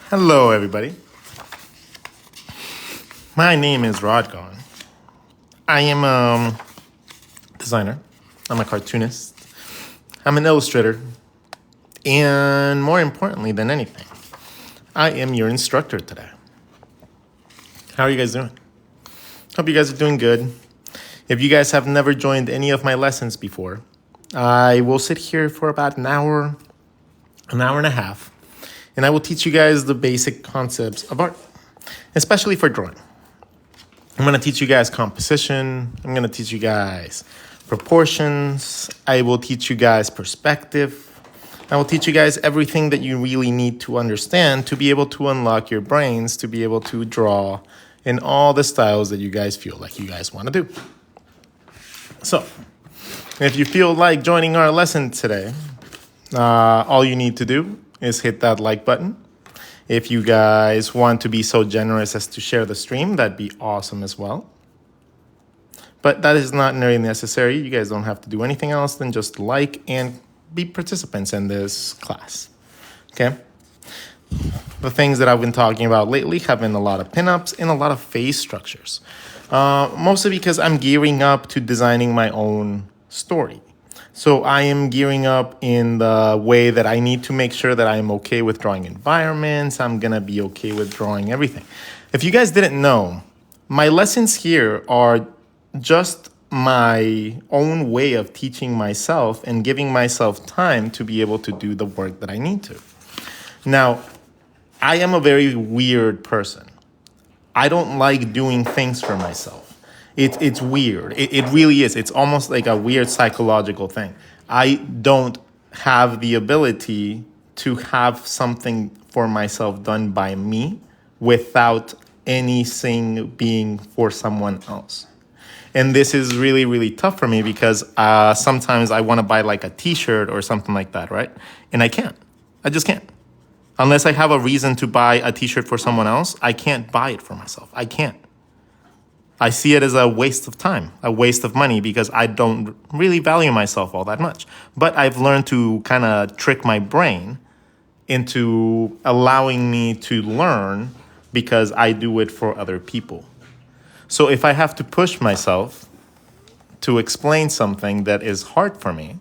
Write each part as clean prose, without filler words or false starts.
Hello, everybody. My name is RODGON. I am a designer. I'm a cartoonist. I'm an illustrator. And more importantly than anything, I am your instructor today. How are you guys doing? Hope you guys are doing good. If you guys have never joined any of my lessons before, I will sit here for about an hour and a half, and I will teach you guys the basic concepts of art, especially for drawing. I'm going to teach you guys composition. I'm going to teach you guys proportions. I will teach you guys perspective. I will teach you guys everything that you really need to understand to be able to unlock your brains, to be able to draw in all the styles that you guys feel like you guys want to do. So, if you feel like joining our lesson today, all you need to do is hit that like button. If you guys want to be so generous as to share the stream, that'd be awesome as well. But that is not really necessary. You guys don't have to do anything else than just like and be participants in this class. Okay? The things that I've been talking about lately have been a lot of pinups and a lot of phase structures. Mostly because I'm gearing up to designing my own story. So I am gearing up in the way that I need to make sure that I'm okay with drawing environments. I'm going to be okay with drawing everything. If you guys didn't know, my lessons here are just my own way of teaching myself and giving myself time to be able to do the work that I need to. Now, I am a very weird person. I don't like doing things for myself. It's weird. It really is. It's almost like a weird psychological thing. I don't have the ability to have something for myself done by me without anything being for someone else. And this is really, really tough for me because sometimes I want to buy like a t-shirt or something like that, right? And I can't. I just can't. Unless I have a reason to buy a t-shirt for someone else, I can't buy it for myself. I can't. I see it as a waste of time, a waste of money, because I don't really value myself all that much. But I've learned to kind of trick my brain into allowing me to learn because I do it for other people. So if I have to push myself to explain something that is hard for me,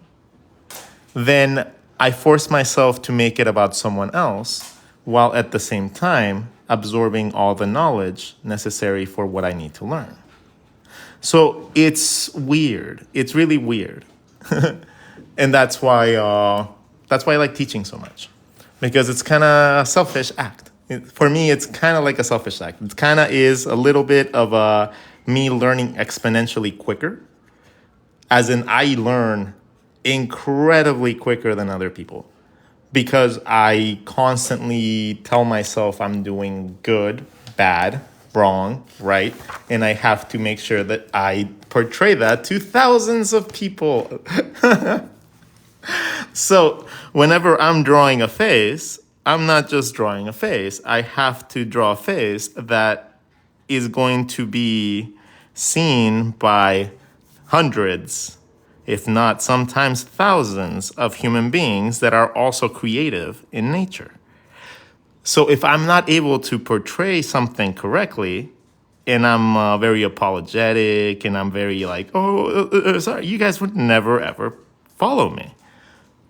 then I force myself to make it about someone else while at the same time absorbing all the knowledge necessary for what I need to learn. So it's weird. It's really weird. And that's why I like teaching so much, because it's kind of a selfish act. For me, it's kind of like a selfish act. It kind of is a little bit of me learning exponentially quicker, as in I learn incredibly quicker than other people, because I constantly tell myself I'm doing good, bad, wrong, right, and I have to make sure that I portray that to thousands of people. So whenever I'm drawing a face, I'm not just drawing a face. I have to draw a face that is going to be seen by hundreds, if not sometimes thousands, of human beings that are also creative in nature. So if I'm not able to portray something correctly, and I'm very apologetic, and I'm very like, sorry, you guys would never, ever follow me.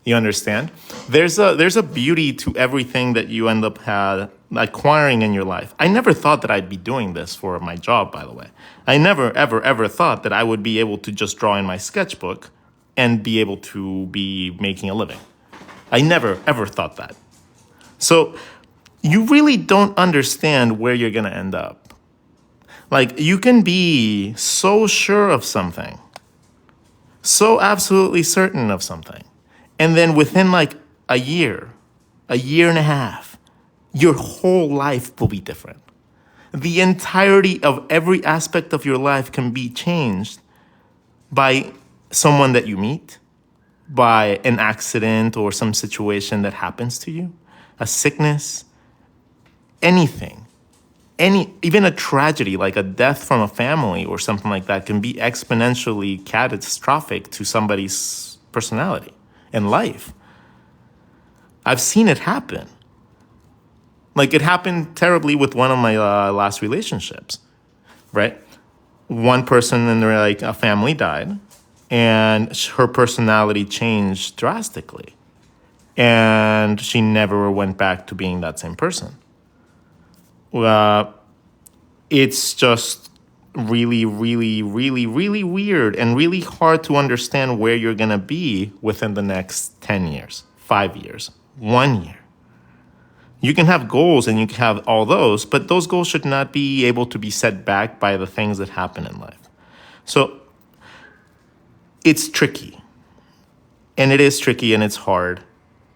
You understand? There's a beauty to everything that you end up acquiring in your life. I never thought that I'd be doing this for my job, by the way. I never, ever, ever thought that I would be able to just draw in my sketchbook and be able to be making a living. I never, ever thought that. So you really don't understand where you're going to end up. Like, you can be so sure of something, so absolutely certain of something, and then within like a year and a half, your whole life will be different. The entirety of every aspect of your life can be changed by someone that you meet, by an accident or some situation that happens to you, a sickness, anything. Even a tragedy like a death from a family or something like that can be exponentially catastrophic to somebody's personality and life. I've seen it happen. Like it happened terribly with one of my last relationships, right? One person in their like a family died, and her personality changed drastically, and she never went back to being that same person. Uh, it's just really, really, really, really weird and really hard to understand where you're gonna be within the next 10 years, 5 years, 1 year. You can have goals and you can have all those, but those goals should not be able to be set back by the things that happen in life. So it's tricky. And it is tricky and it's hard.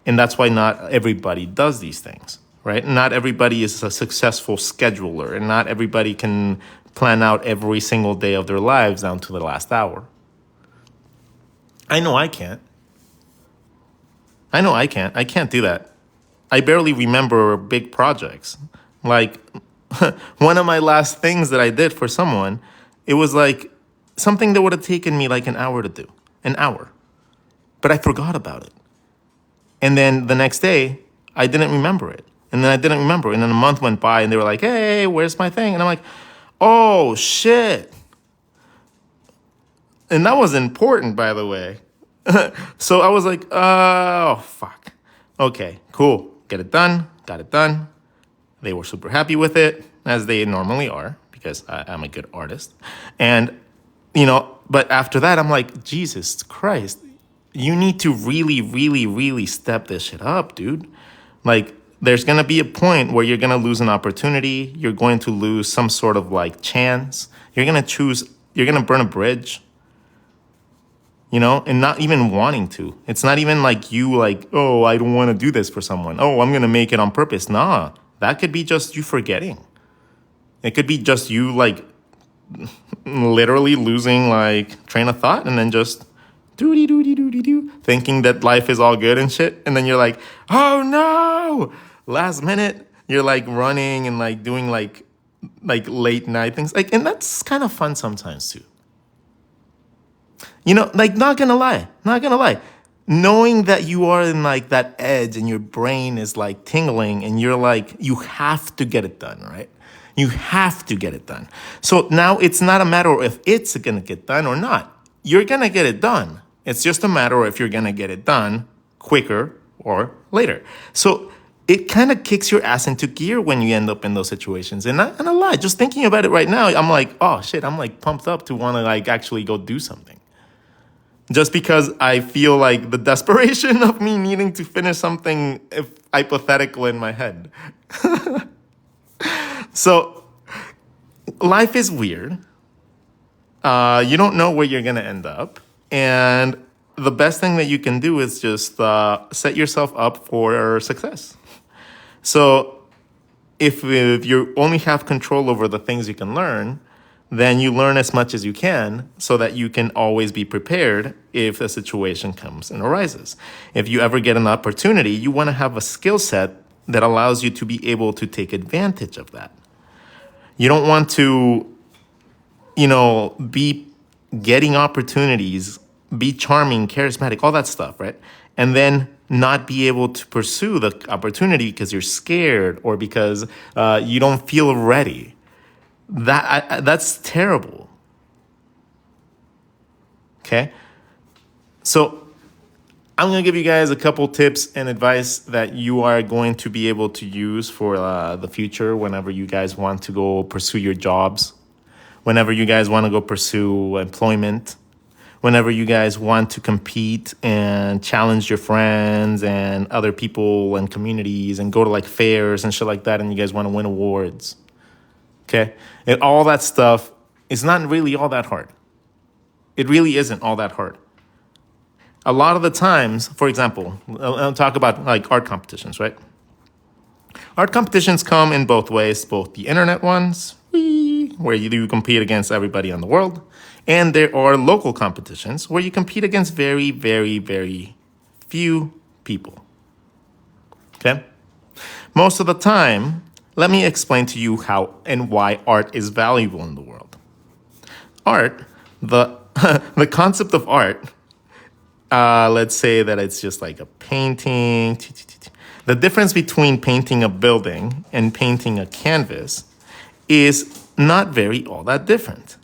And that's why not everybody does these things, right? Not everybody is a successful scheduler, and not everybody can plan out every single day of their lives down to the last hour. I know I can't. I can't do that. I barely remember big projects. Like one of my last things that I did for someone, it was like something that would have taken me like an hour to do. An hour. But I forgot about it. And then the next day, I didn't remember it. And then I didn't remember. And then a month went by and they were like, hey, where's my thing? And I'm like, oh, shit. And that was important, by the way. So I was like, oh, fuck. Okay, cool. Get it done. Got it done. They were super happy with it, as they normally are, because I'm a good artist. And, but after that, I'm like, Jesus Christ, you need to really, really, really step this shit up, dude. Like, there's going to be a point where you're going to lose an opportunity. You're going to lose some sort of like chance. You're going to burn a bridge, and not even wanting to. It's not even like you like, oh, I don't want to do this for someone. Oh, I'm going to make it on purpose. Nah, that could be just you forgetting. It could be just you like literally losing like train of thought and then just doody, thinking that life is all good and shit. And then you're like, oh no, last minute, you're like running and like doing like late night things. Like, and that's kind of fun sometimes too. Like not gonna lie. Knowing that you are in like that edge and your brain is like tingling and you're like, you have to get it done, right? You have to get it done. So now it's not a matter of if it's gonna get done or not. You're gonna get it done. It's just a matter of if you're gonna get it done quicker or later. So it kind of kicks your ass into gear when you end up in those situations. And not gonna lie, just thinking about it right now, I'm like, oh shit, I'm like pumped up to wanna like actually go do something. Just because I feel like the desperation of me needing to finish something hypothetical in my head. So life is weird. You don't know where you're going to end up. And the best thing that you can do is just set yourself up for success. So if you only have control over the things you can learn, then you learn as much as you can so that you can always be prepared if a situation comes and arises. If you ever get an opportunity, you want to have a skill set that allows you to be able to take advantage of that. You don't want to, be getting opportunities, be charming, charismatic, all that stuff, right? And then not be able to pursue the opportunity because you're scared or because you don't feel ready. That's terrible. Okay? So I'm going to give you guys a couple tips and advice that you are going to be able to use for the future whenever you guys want to go pursue your jobs, whenever you guys want to go pursue employment, whenever you guys want to compete and challenge your friends and other people and communities and go to like fairs and shit like that, and you guys want to win awards. Okay? And all that stuff is not really all that hard. It really isn't all that hard. A lot of the times, for example, I'll talk about like art competitions, right? Art competitions come in both ways, both the internet ones, where you do compete against everybody in the world, and there are local competitions where you compete against very, very, very few people. Okay? Most of the time, let me explain to you how and why art is valuable in the world. Art, the concept of art, let's say that it's just like a painting. The difference between painting a building and painting a canvas is not very all that different,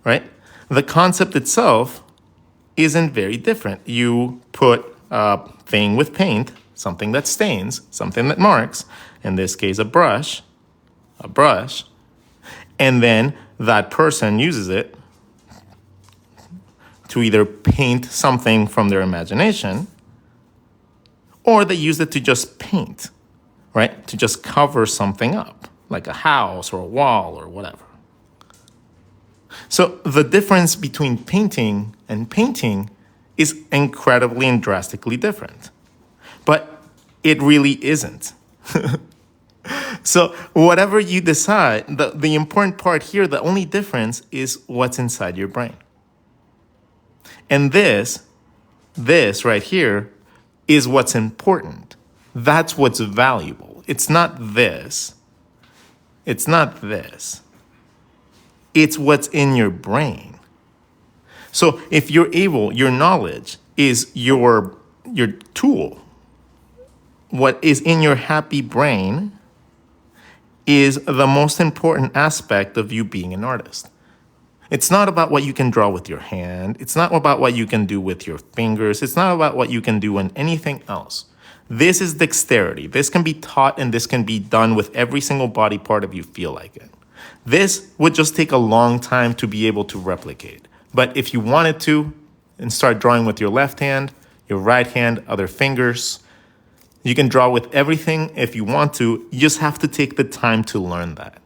right? The concept itself isn't very different. You put a thing with paint, something that stains, something that marks, in this case a brush, and then that person uses it to either paint something from their imagination, or they use it to just paint, right? To just cover something up, like a house or a wall or whatever. So the difference between painting and painting is incredibly and drastically different. But it really isn't. So whatever you decide, the important part here, the only difference is what's inside your brain. And this right here is what's important. That's what's valuable. It's not this. It's not this. It's what's in your brain. So if you're able, your knowledge is your tool. What is in your happy brain is the most important aspect of you being an artist. It's not about what you can draw with your hand. It's not about what you can do with your fingers. It's not about what you can do in anything else. This is dexterity. This can be taught and this can be done with every single body part if you feel like it. This would just take a long time to be able to replicate. But if you wanted to, and start drawing with your left hand, your right hand, other fingers, you can draw with everything if you want to. You just have to take the time to learn that,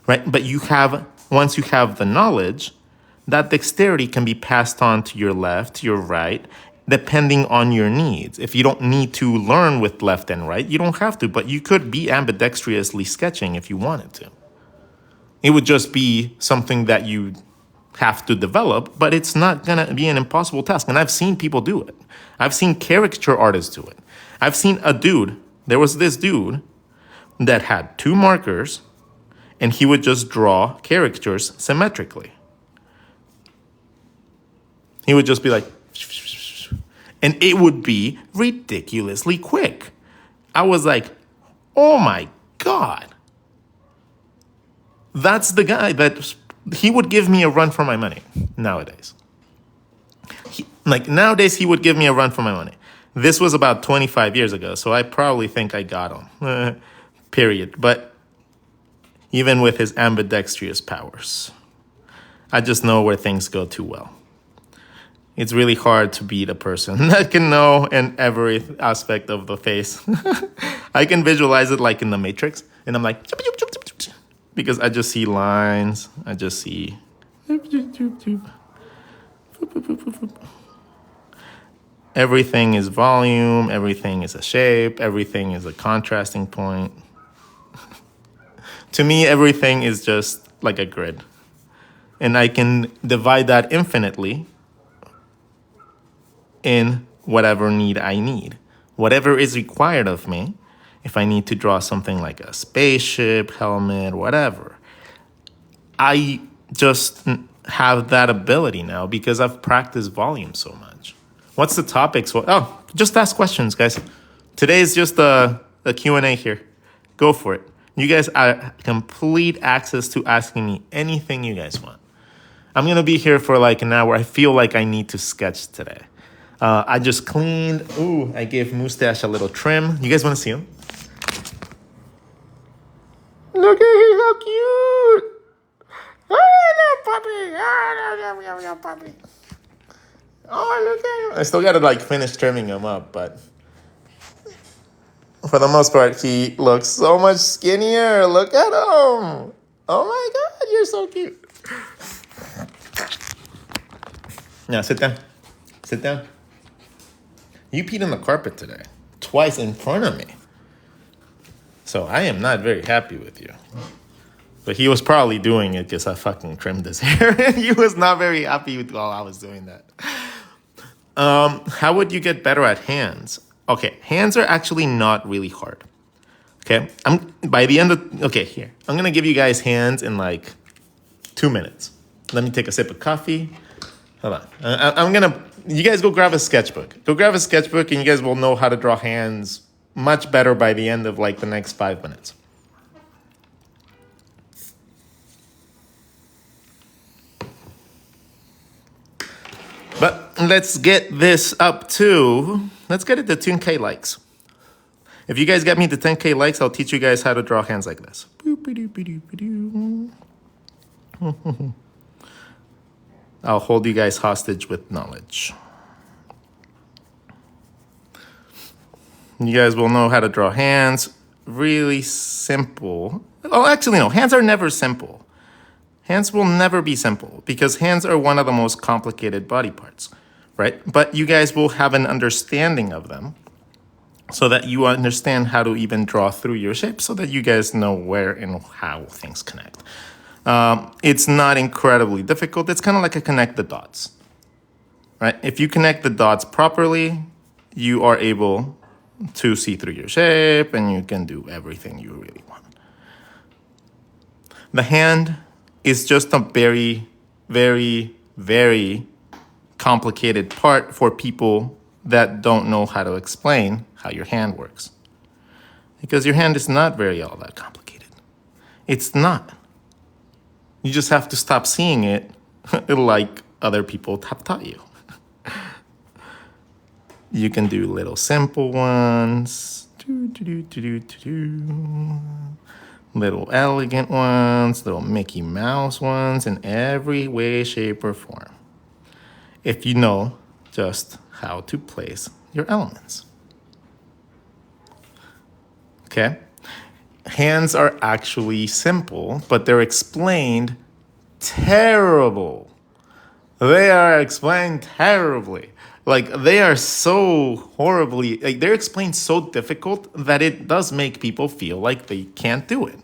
right? But once you have the knowledge, that dexterity can be passed on to your left, your right, depending on your needs. If you don't need to learn with left and right, you don't have to, but you could be ambidextrously sketching if you wanted to. It would just be something that you have to develop, but it's not gonna be an impossible task. And I've seen people do it. I've seen caricature artists do it. I've seen there was this dude that had 2 markers, and he would just draw caricatures symmetrically. He would just be like, and it would be ridiculously quick. I was like, oh my God. That's the guy that he would give me a run for my money nowadays. Nowadays, he would give me a run for my money. This was about 25 years ago, so I probably think I got him, period. But even with his ambidextrous powers, I just know where things go too well. It's really hard to beat a person that can know in every aspect of the face. I can visualize it like in the Matrix, and I'm like, because I just see lines. I just see. Everything is volume, everything is a shape, everything is a contrasting point. To me, everything is just like a grid. And I can divide that infinitely in whatever need I need. Whatever is required of me, if I need to draw something like a spaceship, helmet, whatever, I just have that ability now because I've practiced volume so much. What's the topics? Oh, just ask questions, guys. Today is just a Q&A here. Go for it. You guys have complete access to asking me anything you guys want. I'm going to be here for like an hour. I feel like I need to sketch today. I just cleaned. Ooh, I gave Mustache a little trim. You guys want to see him? Look at him, how cute. Oh, little puppy. Oh, look at him. I still got to like finish trimming him up, but for the most part, he looks so much skinnier. Look at him. Oh my God, you're so cute. Now, sit down. Sit down. You peed on the carpet today, twice in front of me. So I am not very happy with you. But he was probably doing it because I fucking trimmed his hair. He was not very happy with while I was doing that. How would you get better at hands? Okay, hands are actually not really hard. Okay, here. I'm gonna give you guys hands in like 2 minutes. Let me take a sip of coffee. Hold on. You guys go grab a sketchbook. Go grab a sketchbook and you guys will know how to draw hands much better by the end of like the next 5 minutes. But let's get this up to, let's get it to 10K likes. If you guys get me to 10K likes, I'll teach you guys how to draw hands like this. I'll hold you guys hostage with knowledge. You guys will know how to draw hands. Really simple. Oh, actually, no. Hands are never simple. Hands will never be simple because hands are one of the most complicated body parts, right? But you guys will have an understanding of them so that you understand how to even draw through your shape so that you guys know where and how things connect. It's not incredibly difficult. It's kind of like a connect the dots, right? If you connect the dots properly, you are able to see through your shape and you can do everything you really want. The hand is just a very, very, very complicated part for people that don't know how to explain how your hand works. Because your hand is not very all that complicated. It's not. You just have to stop seeing it like other people have taught you. You can do little simple ones, little elegant ones, little Mickey Mouse ones, in every way, shape, or form. If you know just how to place your elements. Okay? Hands are actually simple, but they're explained terrible. They are explained terribly. Like, they are so horribly, like, they're explained so difficult that it does make people feel like they can't do it.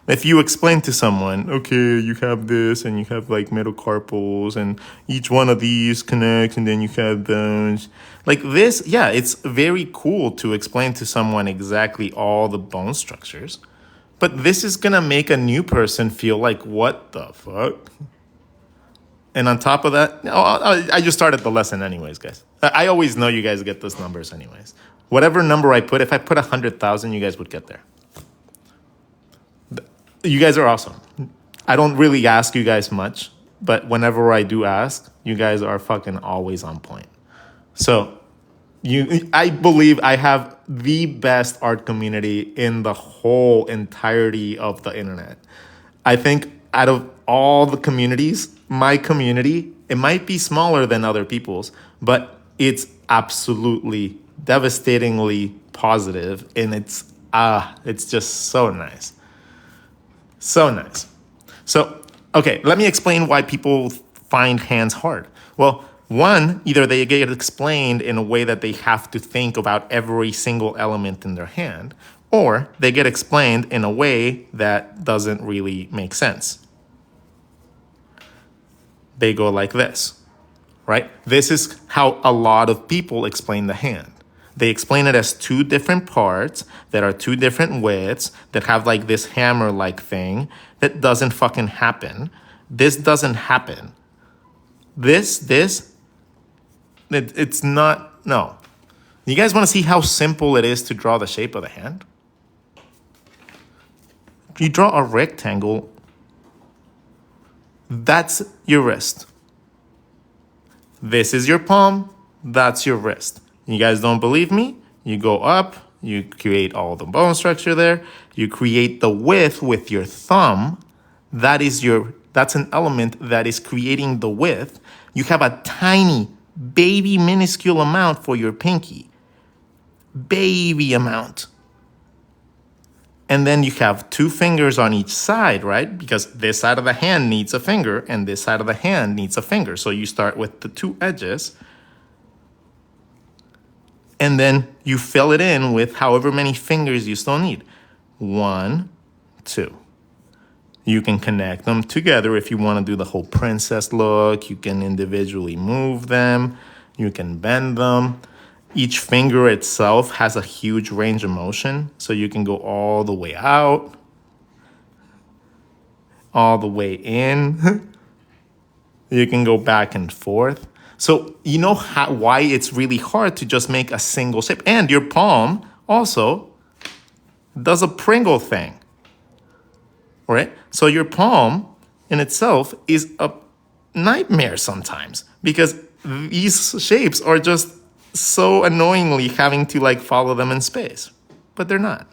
If you explain to someone, okay, you have this, and you have, like, metacarpals, and each one of these connects, and then you have those. Like, this, yeah, it's very cool to explain to someone exactly all the bone structures. But this is going to make a new person feel like, what the fuck? And on top of that, I just started the lesson anyways, guys. I always know you guys get those numbers anyways. Whatever number I put, if I put 100,000, you guys would get there. You guys are awesome. I don't really ask you guys much, but whenever I do ask, you guys are fucking always on point. So I believe I have the best art community in the whole entirety of the internet. I think out of all the communities, my community, it might be smaller than other people's, but it's absolutely devastatingly positive, and it's just so nice. So nice. So, okay, let me explain why people find hands hard. Well, one, either they get explained in a way that they have to think about every single element in their hand, or they get explained in a way that doesn't really make sense. They go like this, right? This is how a lot of people explain the hand. They explain it as two different parts that are two different widths that have like this hammer-like thing that doesn't fucking happen. This doesn't happen. It's not, no. You guys want to see how simple it is to draw the shape of the hand? You draw a rectangle. That's your wrist. This is your palm. That's your wrist. You guys don't believe me? You go up. You create all the bone structure there. You create the width with your thumb. That's an element that is creating the width. You have a tiny, baby, minuscule amount for your pinky. Baby amount. And then you have two fingers on each side, right? Because this side of the hand needs a finger and this side of the hand needs a finger. So you start with the two edges. And then you fill it in with however many fingers you still need. 1, 2. You can connect them together if you want to do the whole princess look. You can individually move them. You can bend them. Each finger itself has a huge range of motion, so you can go all the way out, all the way in. You can go back and forth. So you know why it's really hard to just make a single shape. And your palm also does a Pringle thing, right? So your palm in itself is a nightmare sometimes because these shapes are just so annoyingly having to like follow them in space, but they're not.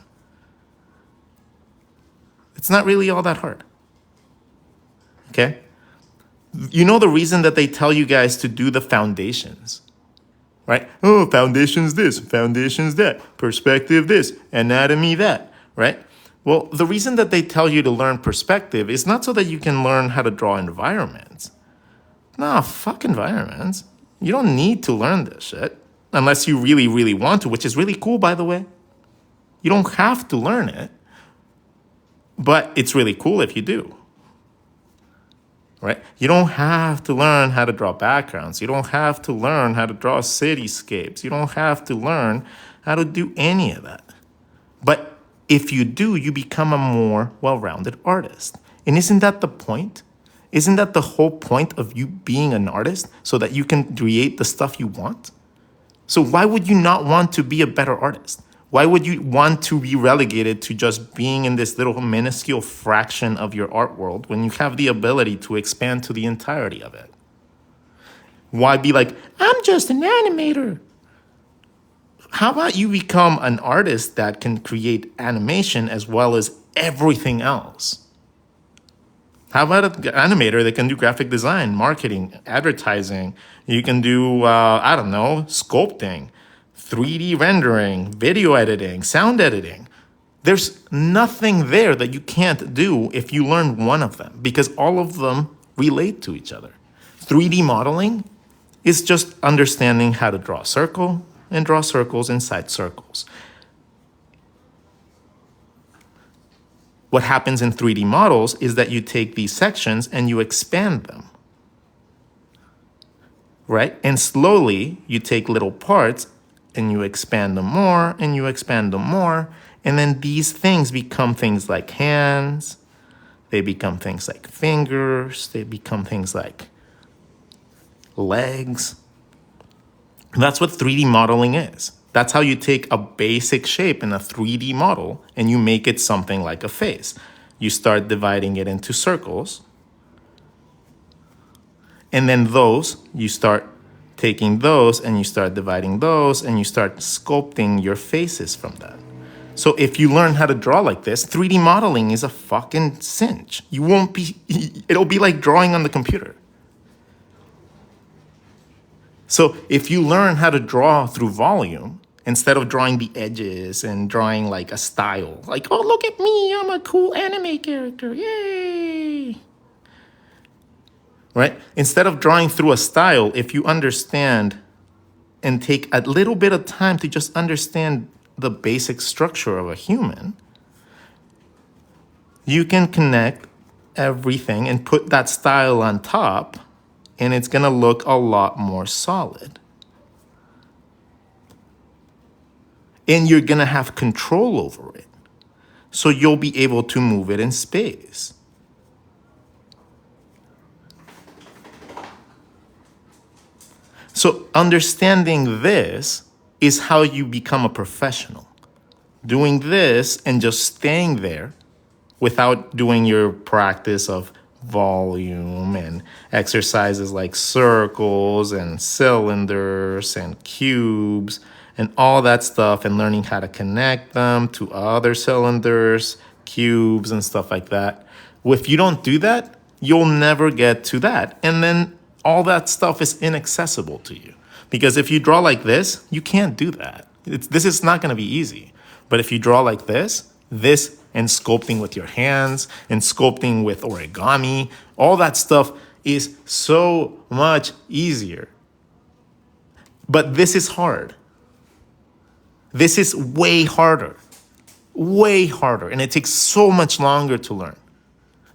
It's not really all that hard. Okay? You know the reason that they tell you guys to do the foundations, right? Oh, foundations this, foundations that, perspective this, anatomy that, right? Well, the reason that they tell you to learn perspective is not so that you can learn how to draw environments. No, fuck environments. You don't need to learn this shit unless you really, really want to, which is really cool, by the way. You don't have to learn it, but it's really cool if you do. Right? You don't have to learn how to draw backgrounds. You don't have to learn how to draw cityscapes. You don't have to learn how to do any of that. But if you do, you become a more well-rounded artist. And isn't that the point? Isn't that the whole point of you being an artist so that you can create the stuff you want? So why would you not want to be a better artist? Why would you want to be relegated to just being in this little minuscule fraction of your art world when you have the ability to expand to the entirety of it? Why be like, I'm just an animator? How about you become an artist that can create animation as well as everything else? How about an animator that can do graphic design, marketing, advertising? You can do, I don't know, sculpting, 3D rendering, video editing, sound editing. There's nothing there that you can't do if you learn one of them because all of them relate to each other. 3D modeling is just understanding how to draw a circle and draw circles inside circles. What happens in 3D models is that you take these sections and you expand them, right? And slowly you take little parts and you expand them more and you expand them more. And then these things become things like hands. They become things like fingers. They become things like legs. That's what 3D modeling is. That's how you take a basic shape in a 3D model and you make it something like a face. You start dividing it into circles. And then those, you start taking those and you start dividing those and you start sculpting your faces from that. So if you learn how to draw like this, 3D modeling is a fucking cinch. It'll be like drawing on the computer. So if you learn how to draw through volume, instead of drawing the edges and drawing like a style, like, oh, look at me, I'm a cool anime character, yay. Right? Instead of drawing through a style, if you understand and take a little bit of time to just understand the basic structure of a human, you can connect everything and put that style on top, and it's gonna look a lot more solid. And you're gonna have control over it. So you'll be able to move it in space. So understanding this is how you become a professional. Doing this and just staying there without doing your practice of volume and exercises like circles and cylinders and cubes and all that stuff and learning how to connect them to other cylinders, cubes, and stuff like that. If you don't do that, you'll never get to that. And then all that stuff is inaccessible to you. Because if you draw like this, you can't do that. This is not going to be easy. But if you draw like this and sculpting with your hands and sculpting with origami, all that stuff is so much easier. But this is hard. This is way harder, and it takes so much longer to learn.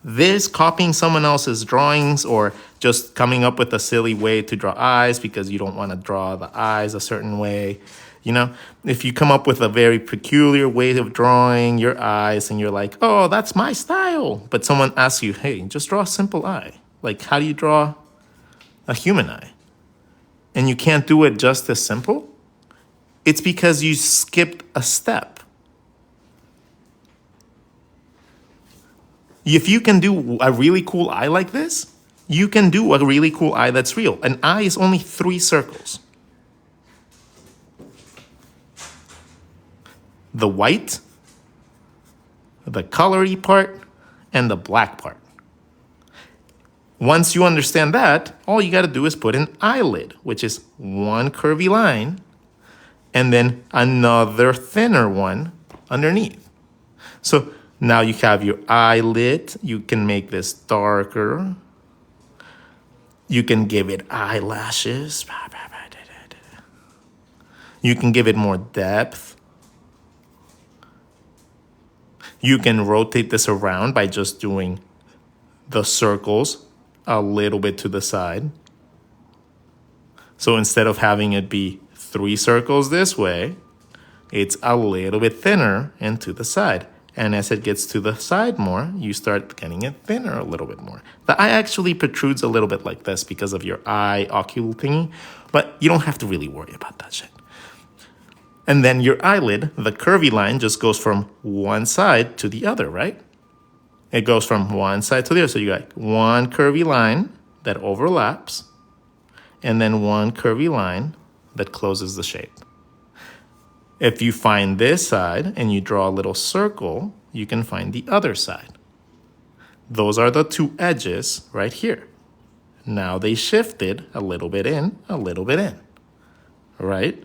This, copying someone else's drawings or just coming up with a silly way to draw eyes because you don't want to draw the eyes a certain way. You know, if you come up with a very peculiar way of drawing your eyes and you're like, oh, that's my style. But someone asks you, hey, just draw a simple eye. Like, how do you draw a human eye? And you can't do it just as simple? It's because you skipped a step. If you can do a really cool eye like this, you can do a really cool eye that's real. An eye is only 3 circles. The white, the colory part, and the black part. Once you understand that, all you got to do is put an eyelid, which is one curvy line, and then another thinner one underneath. So now you have your eyelid. You can make this darker. You can give it eyelashes. You can give it more depth. You can rotate this around by just doing the circles a little bit to the side. So instead of having it be 3 circles this way, it's a little bit thinner and to the side. And as it gets to the side more, you start getting it thinner a little bit more. The eye actually protrudes a little bit like this because of your eye ocular thingy, but you don't have to really worry about that shit. And then your eyelid, the curvy line, just goes from one side to the other, right? It goes from one side to the other. So you got one curvy line that overlaps, and then one curvy line that closes the shape. If you find this side and you draw a little circle, you can find the other side. Those are the 2 edges right here. Now they shifted a little bit in, right?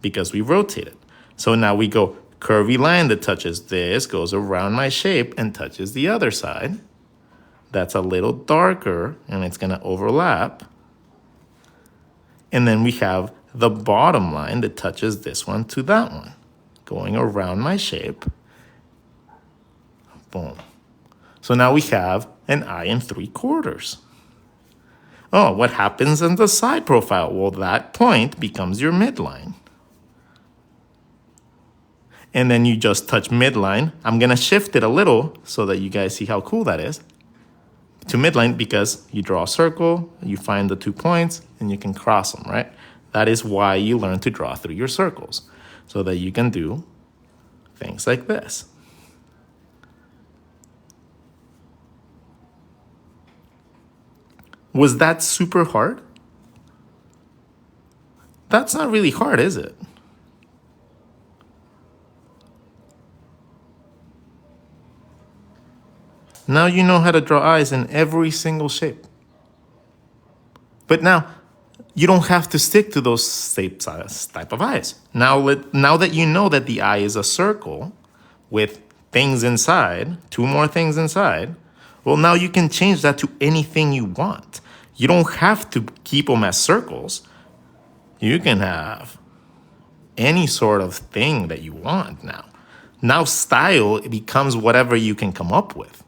Because we rotated. So now we go curvy line that touches this, goes around my shape and touches the other side. That's a little darker and it's gonna overlap. And then we have the bottom line that touches this one to that one, going around my shape. Boom. So now we have an eye and 3/4. Oh, what happens in the side profile? Well, that point becomes your midline. And then you just touch midline. I'm gonna shift it a little so that you guys see how cool that is. To midline, because you draw a circle, you find the 2 points, and you can cross them, right? That is why you learn to draw through your circles, so that you can do things like this. Was that super hard? That's not really hard, is it? Now you know how to draw eyes in every single shape. But now, you don't have to stick to those type of eyes. Now that you know that the eye is a circle with things inside, 2 more things inside, well, now you can change that to anything you want. You don't have to keep them as circles. You can have any sort of thing that you want now. Now style, it becomes whatever you can come up with.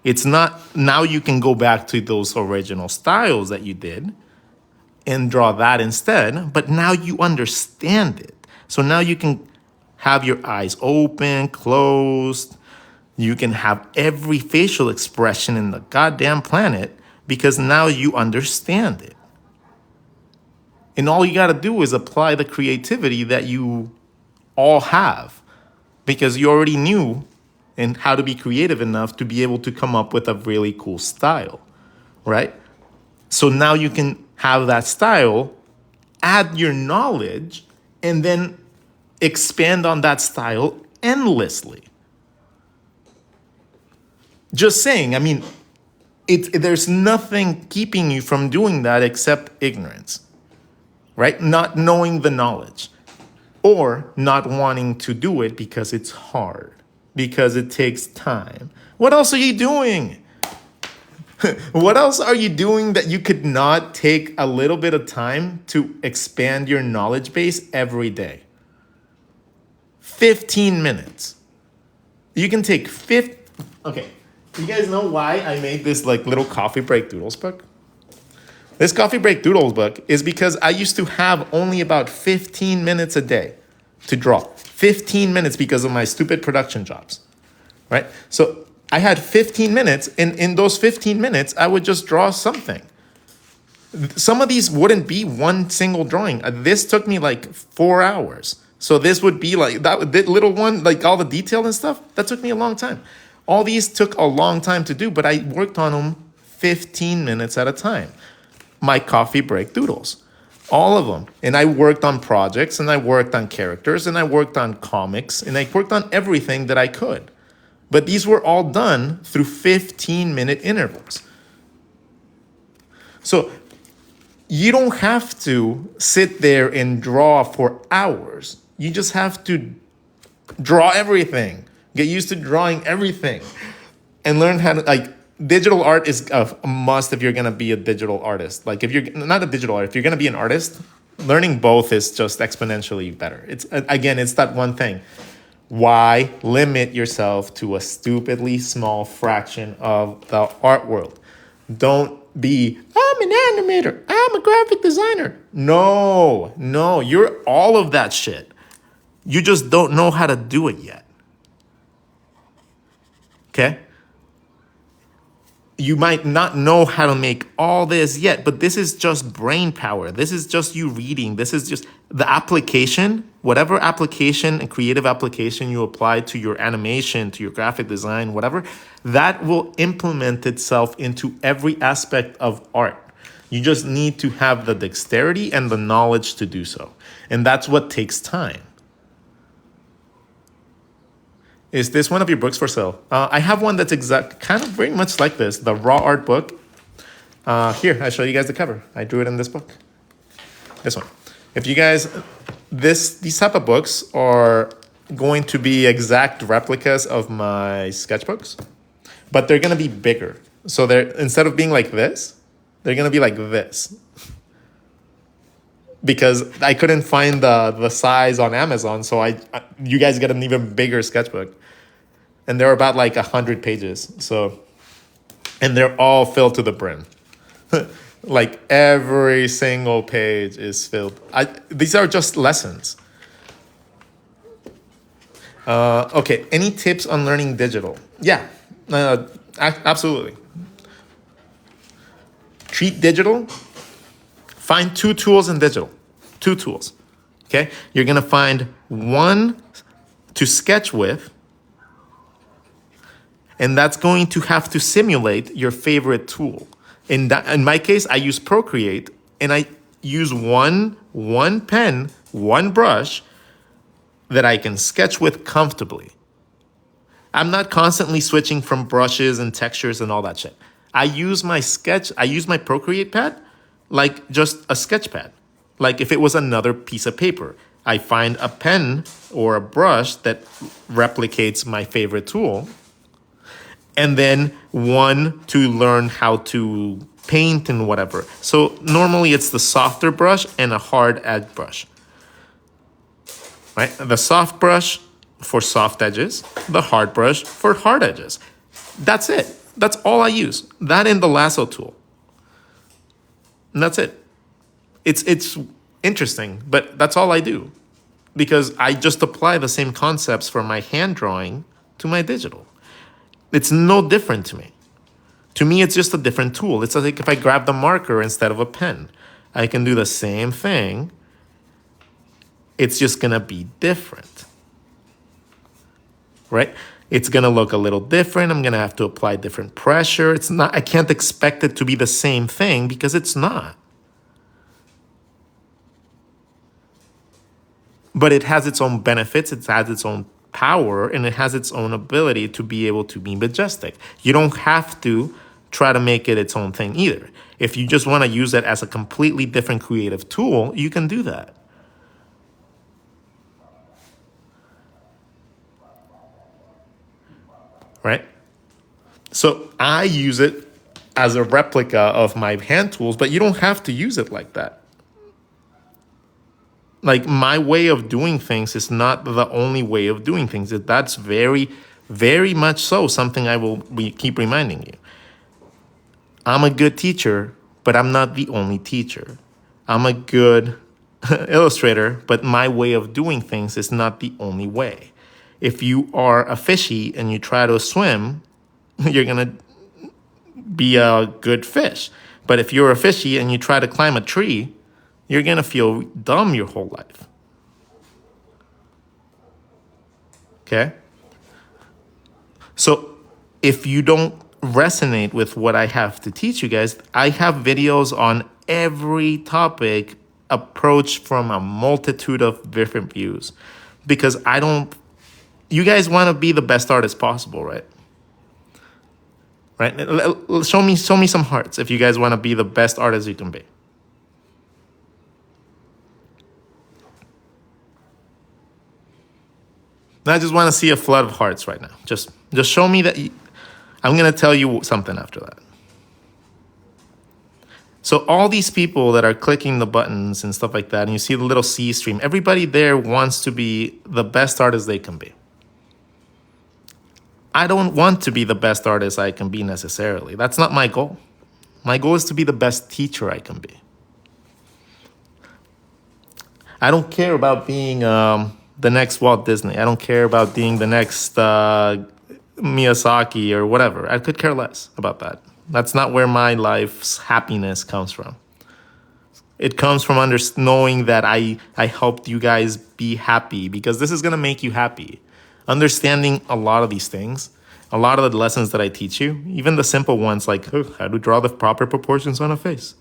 It's not, now you can go back to those original styles that you did and draw that instead, but now you understand it. So now you can have your eyes open, closed. You can have every facial expression in the goddamn planet because now you understand it. And all you gotta do is apply the creativity that you all have because you already knew and how to be creative enough to be able to come up with a really cool style, right? So now you can have that style, add your knowledge, and then expand on that style endlessly. Just saying, I mean, there's nothing keeping you from doing that except ignorance, right? Not knowing the knowledge or not wanting to do it because it's hard. Because it takes time. What else are you doing? What else are you doing that you could not take a little bit of time to expand your knowledge base every day? 15 minutes. You can take okay. You guys know why I made this like little coffee break doodles book? This coffee break doodles book is because I used to have only about 15 minutes a day to draw. 15 minutes because of my stupid production jobs, right? So I had 15 minutes, and in those 15 minutes, I would just draw something. Some of these wouldn't be one single drawing. This took me like 4 hours. So this would be like that little one, like all the detail and stuff. That took me a long time. All these took a long time to do, but I worked on them 15 minutes at a time. My coffee break doodles, all of them. And I worked on projects, and I worked on characters, and I worked on comics, and I worked on everything that I could. But these were all done through 15-minute intervals. So you don't have to sit there and draw for hours. You just have to draw everything. Get used to drawing everything and learn how to, like, digital art is a must if you're going to be a digital artist. Like, if you're not a digital artist, if you're going to be an artist, learning both is just exponentially better. It's, again, it's that one thing. Why limit yourself to a stupidly small fraction of the art world? Don't be, I'm an animator, I'm a graphic designer. No, you're all of that shit. You just don't know how to do it yet. Okay? You might not know how to make all this yet, but this is just brain power. This is just you reading. This is just the application, whatever application and creative application you apply to your animation, to your graphic design, whatever, that will implement itself into every aspect of art. You just need to have the dexterity and the knowledge to do so. And that's what takes time. Is this one of your books for sale? I have one that's kind of very much like this, the raw art book. Here, I'll show you guys the cover. I drew it in this book. This one. If you guys, these type of books are going to be exact replicas of my sketchbooks, but they're going to be bigger. So they're, instead of being like this, they're going to be like this. Because I couldn't find the size on Amazon, so you guys get an even bigger sketchbook. And they're about like 100 pages. So, and they're all filled to the brim. Like every single page is filled. These are just lessons. Okay, any tips on learning digital? Yeah, absolutely. Treat digital. Find 2 tools in digital. 2 tools. Okay? You're going to find one to sketch with, and that's going to have to simulate your favorite tool. In my case, I use Procreate, and I use one pen, one brush that I can sketch with comfortably. I'm not constantly switching from brushes and textures and all that shit. I use my Procreate pad like just a sketch pad. Like if it was another piece of paper. I find a pen or a brush that replicates my favorite tool, and then one to learn how to paint and whatever. So normally it's the softer brush and a hard edge brush. Right? The soft brush for soft edges, the hard brush for hard edges. That's it. That's all I use. That and the lasso tool. And that's it. It's interesting, but that's all I do. Because I just apply the same concepts from my hand drawing to my digital. It's no different to me. To me, it's just a different tool. It's like if I grab the marker instead of a pen, I can do the same thing. It's just gonna be different, right? It's gonna look a little different. I'm gonna have to apply different pressure. It's not, I can't expect it to be the same thing because it's not. But it has its own benefits, it has its own power, and it has its own ability to be able to be majestic. You don't have to try to make it its own thing either. If you just want to use it as a completely different creative tool, you can do that. Right? So I use it as a replica of my hand tools, but you don't have to use it like that. Like my way of doing things is not the only way of doing things. That's very, very much so something I will keep reminding you. I'm a good teacher, but I'm not the only teacher. I'm a good illustrator, but my way of doing things is not the only way. If you are a fishy and you try to swim, you're going to be a good fish. But if you're a fishy and you try to climb a tree, you're going to feel dumb your whole life. Okay? So if you don't resonate with what I have to teach you guys, I have videos on every topic approached from a multitude of different views. Because you guys want to be the best artist possible, right? Right? Show me some hearts if you guys want to be the best artist you can be. And I just want to see a flood of hearts right now. Just show me that. I'm going to tell you something after that. So all these people that are clicking the buttons and stuff like that, and you see the little C stream, everybody there wants to be the best artist they can be. I don't want to be the best artist I can be necessarily. That's not my goal. My goal is to be the best teacher I can be. I don't care about being the next Walt Disney. I don't care about being the next Miyazaki or whatever. I could care less about that. That's not where my life's happiness comes from. It comes from knowing that I helped you guys be happy, because this is going to make you happy. Understanding a lot of these things, a lot of the lessons that I teach you, even the simple ones like how to draw the proper proportions on a face.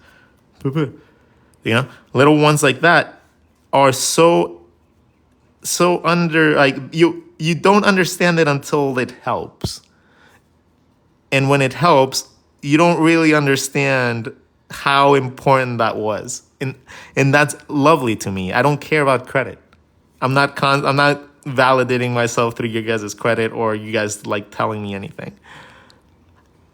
You know, little ones like that are so you don't understand it until it helps. And when it helps, you don't really understand how important that was. And that's lovely to me. I don't care about credit. I'm not validating myself through your guys' credit or you guys like telling me anything.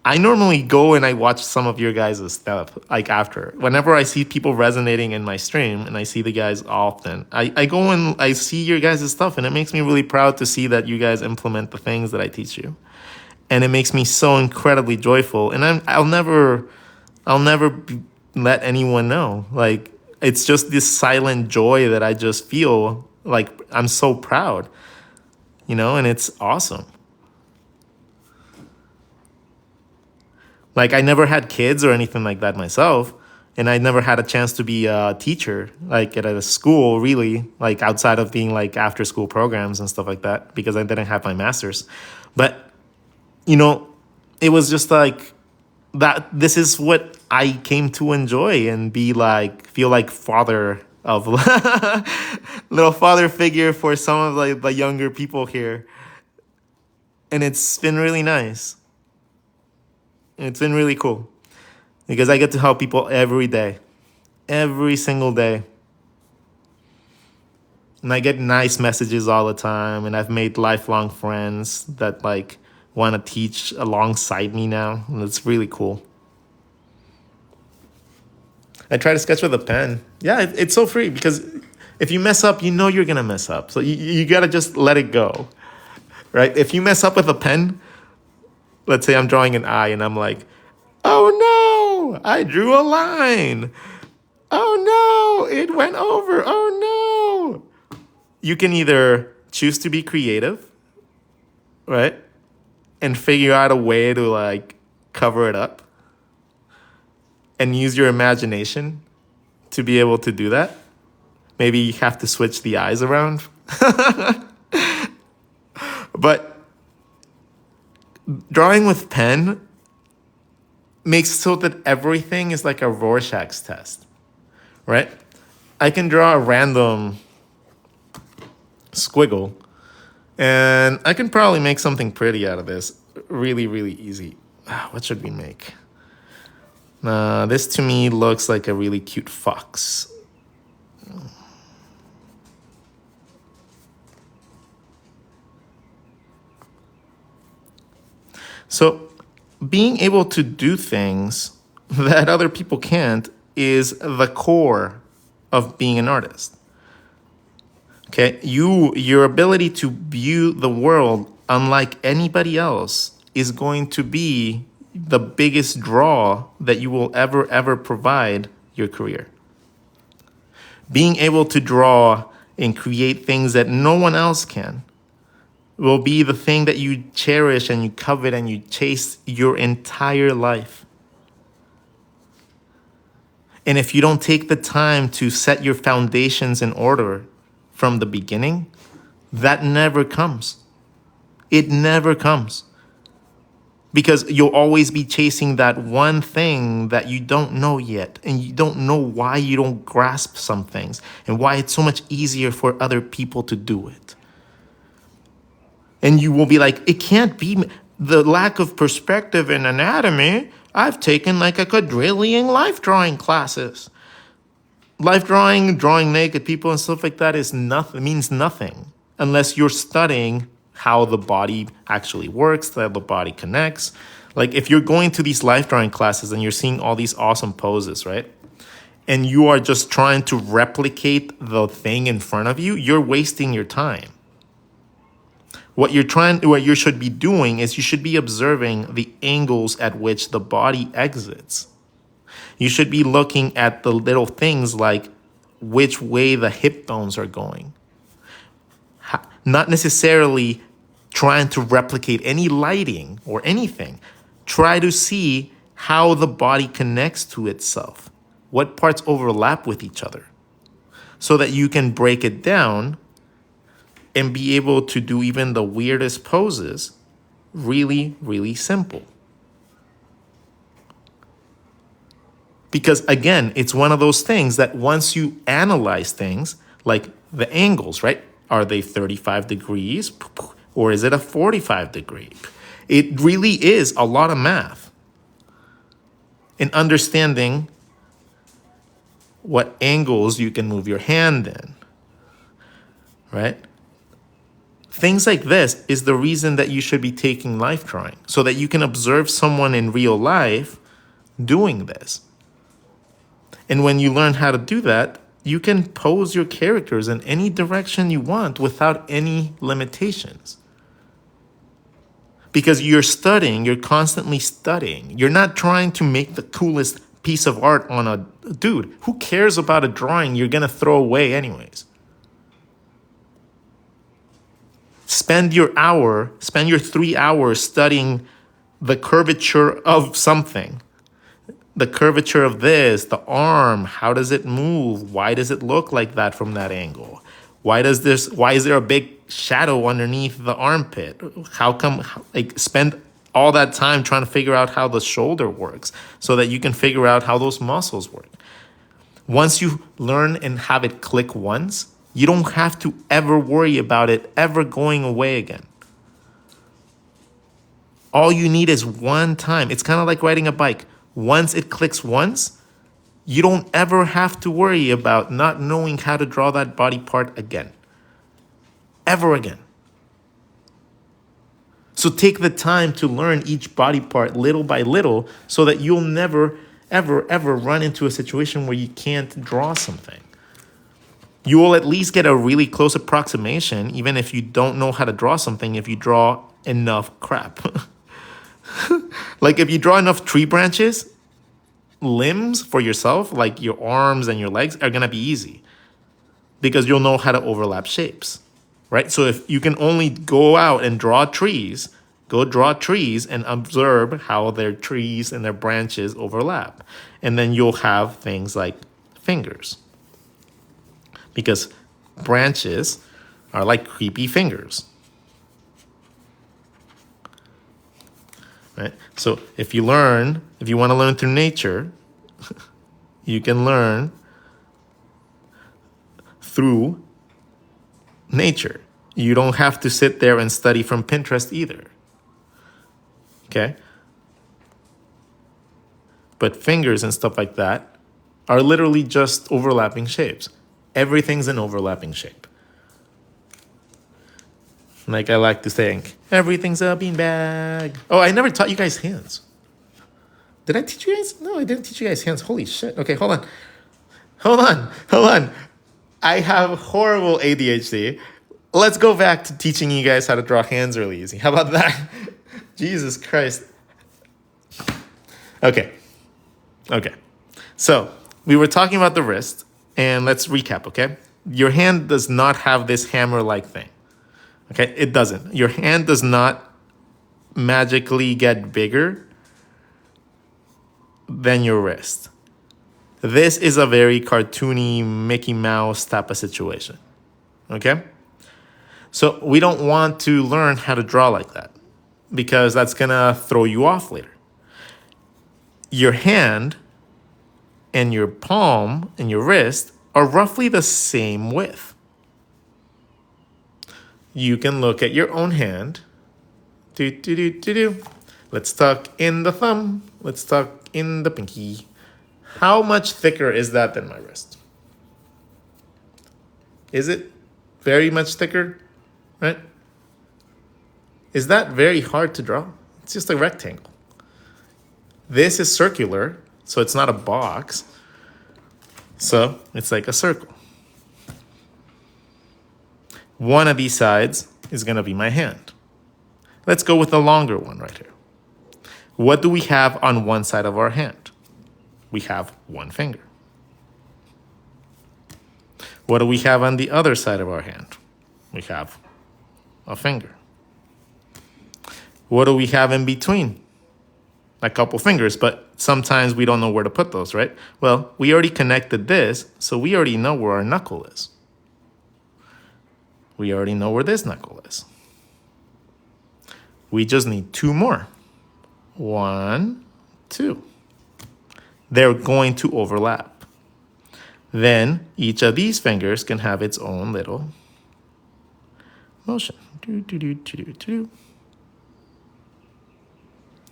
I normally go and I watch some of your guys' stuff like after. Whenever I see people resonating in my stream, and I see the guys often, I go and I see your guys' stuff, and it makes me really proud to see that you guys implement the things that I teach you. And it makes me so incredibly joyful. And I'll never let anyone know. Like, it's just this silent joy that I just feel like I'm so proud, you know, and it's awesome. Like, I never had kids or anything like that myself. And I never had a chance to be a teacher, like at a school, really, like outside of being like after school programs and stuff like that, because I didn't have my master's. But you know, it was just like that. This is what I came to enjoy and feel like father of little father figure for some of like the younger people here. And it's been really nice. It's been really cool because I get to help people every day, every single day. And I get nice messages all the time. And I've made lifelong friends that like want to teach alongside me now. And it's really cool. I try to sketch with a pen. Yeah, it's so free because if you mess up, you know you're going to mess up. So you got to just let it go, right? If you mess up with a pen, let's say I'm drawing an eye and I'm like, oh no, I drew a line. Oh no, it went over. Oh no. You can either choose to be creative, right? And figure out a way to like cover it up and use your imagination to be able to do that. Maybe you have to switch the eyes around. But drawing with pen makes so that everything is like a Rorschach's test, right? I can draw a random squiggle and I can probably make something pretty out of this. Really, really easy. What should we make? This to me looks like a really cute fox. So being able to do things that other people can't is the core of being an artist. Okay, your ability to view the world unlike anybody else is going to be the biggest draw that you will ever provide your career. Being able to draw and create things that no one else can will be the thing that you cherish and you covet and you chase your entire life. And if you don't take the time to set your foundations in order from the beginning, that never comes. It never comes. Because you'll always be chasing that one thing that you don't know yet. And you don't know why you don't grasp some things and why it's so much easier for other people to do it. And you will be like, it can't be the lack of perspective in anatomy. I've taken like a quadrillion life drawing classes. Life drawing, drawing naked people and stuff like that is nothing, means nothing unless you're studying how the body actually works, how the body connects. Like if you're going to these life drawing classes and you're seeing all these awesome poses, right? And you are just trying to replicate the thing in front of you, you're wasting your time. What you should be doing is you should be observing the angles at which the body exits. You should be looking at the little things like which way the hip bones are going. Not necessarily trying to replicate any lighting or anything. Try to see how the body connects to itself. What parts overlap with each other so that you can break it down and be able to do even the weirdest poses really, really simple. Because again, it's one of those things that once you analyze things, like the angles, right? Are they 35 degrees or is it a 45 degree? It really is a lot of math. And understanding what angles you can move your hand in, right? Things like this is the reason that you should be taking life drawing, so that you can observe someone in real life doing this. And when you learn how to do that, you can pose your characters in any direction you want without any limitations. Because you're studying, you're constantly studying. You're not trying to make the coolest piece of art on a dude. Who cares about a drawing you're gonna throw away anyways? Spend your 3 hours studying the curvature of something. The curvature of this, the arm, how does it move? Why does it look like that from that angle? Why is there a big shadow underneath the armpit? How come, spend all that time trying to figure out how the shoulder works so that you can figure out how those muscles work. Once you learn and have it click once, you don't have to ever worry about it ever going away again. All you need is one time. It's kind of like riding a bike. Once it clicks once, you don't ever have to worry about not knowing how to draw that body part again. Ever again. So take the time to learn each body part little by little so that you'll never, ever, ever run into a situation where you can't draw something. You will at least get a really close approximation, even if you don't know how to draw something, if you draw enough crap. Like if you draw enough tree branches, limbs for yourself, like your arms and your legs, are gonna be easy because you'll know how to overlap shapes, right? So if you can only go out and draw trees, go draw trees and observe how their trees and their branches overlap. And then you'll have things like fingers, because branches are like creepy fingers. Right? So if you want to learn through nature, you can learn through nature. You don't have to sit there and study from Pinterest either. Okay? But fingers and stuff like that are literally just overlapping shapes. Everything's an overlapping shape. Like I like to think, everything's a beanbag. Oh, I never taught you guys hands. Did I teach you guys? No, I didn't teach you guys hands. Holy shit. Okay, hold on. I have horrible ADHD. Let's go back to teaching you guys how to draw hands really easy. How about that? Jesus Christ. Okay. So we were talking about the wrist, and let's recap, okay? Your hand does not have this hammer-like thing. Okay, it doesn't. Your hand does not magically get bigger than your wrist. This is a very cartoony Mickey Mouse type of situation, okay? So we don't want to learn how to draw like that because that's gonna throw you off later. Your hand and your palm and your wrist are roughly the same width. You can look at your own hand. Let's tuck in the thumb. Let's tuck in the pinky. How much thicker is that than my wrist? Is it very much thicker, right? Is that very hard to draw? It's just a rectangle. This is circular, so it's not a box. So it's like a circle. One of these sides is gonna be my hand. Let's go with the longer one right here. What do we have on one side of our hand? We have one finger. What do we have on the other side of our hand? We have a finger. What do we have in between? A couple fingers, but sometimes we don't know where to put those, right? Well, we already connected this, so we already know where our knuckle is. We already know where this knuckle is. We just need two more. 1, 2. They're going to overlap. Then each of these fingers can have its own little motion.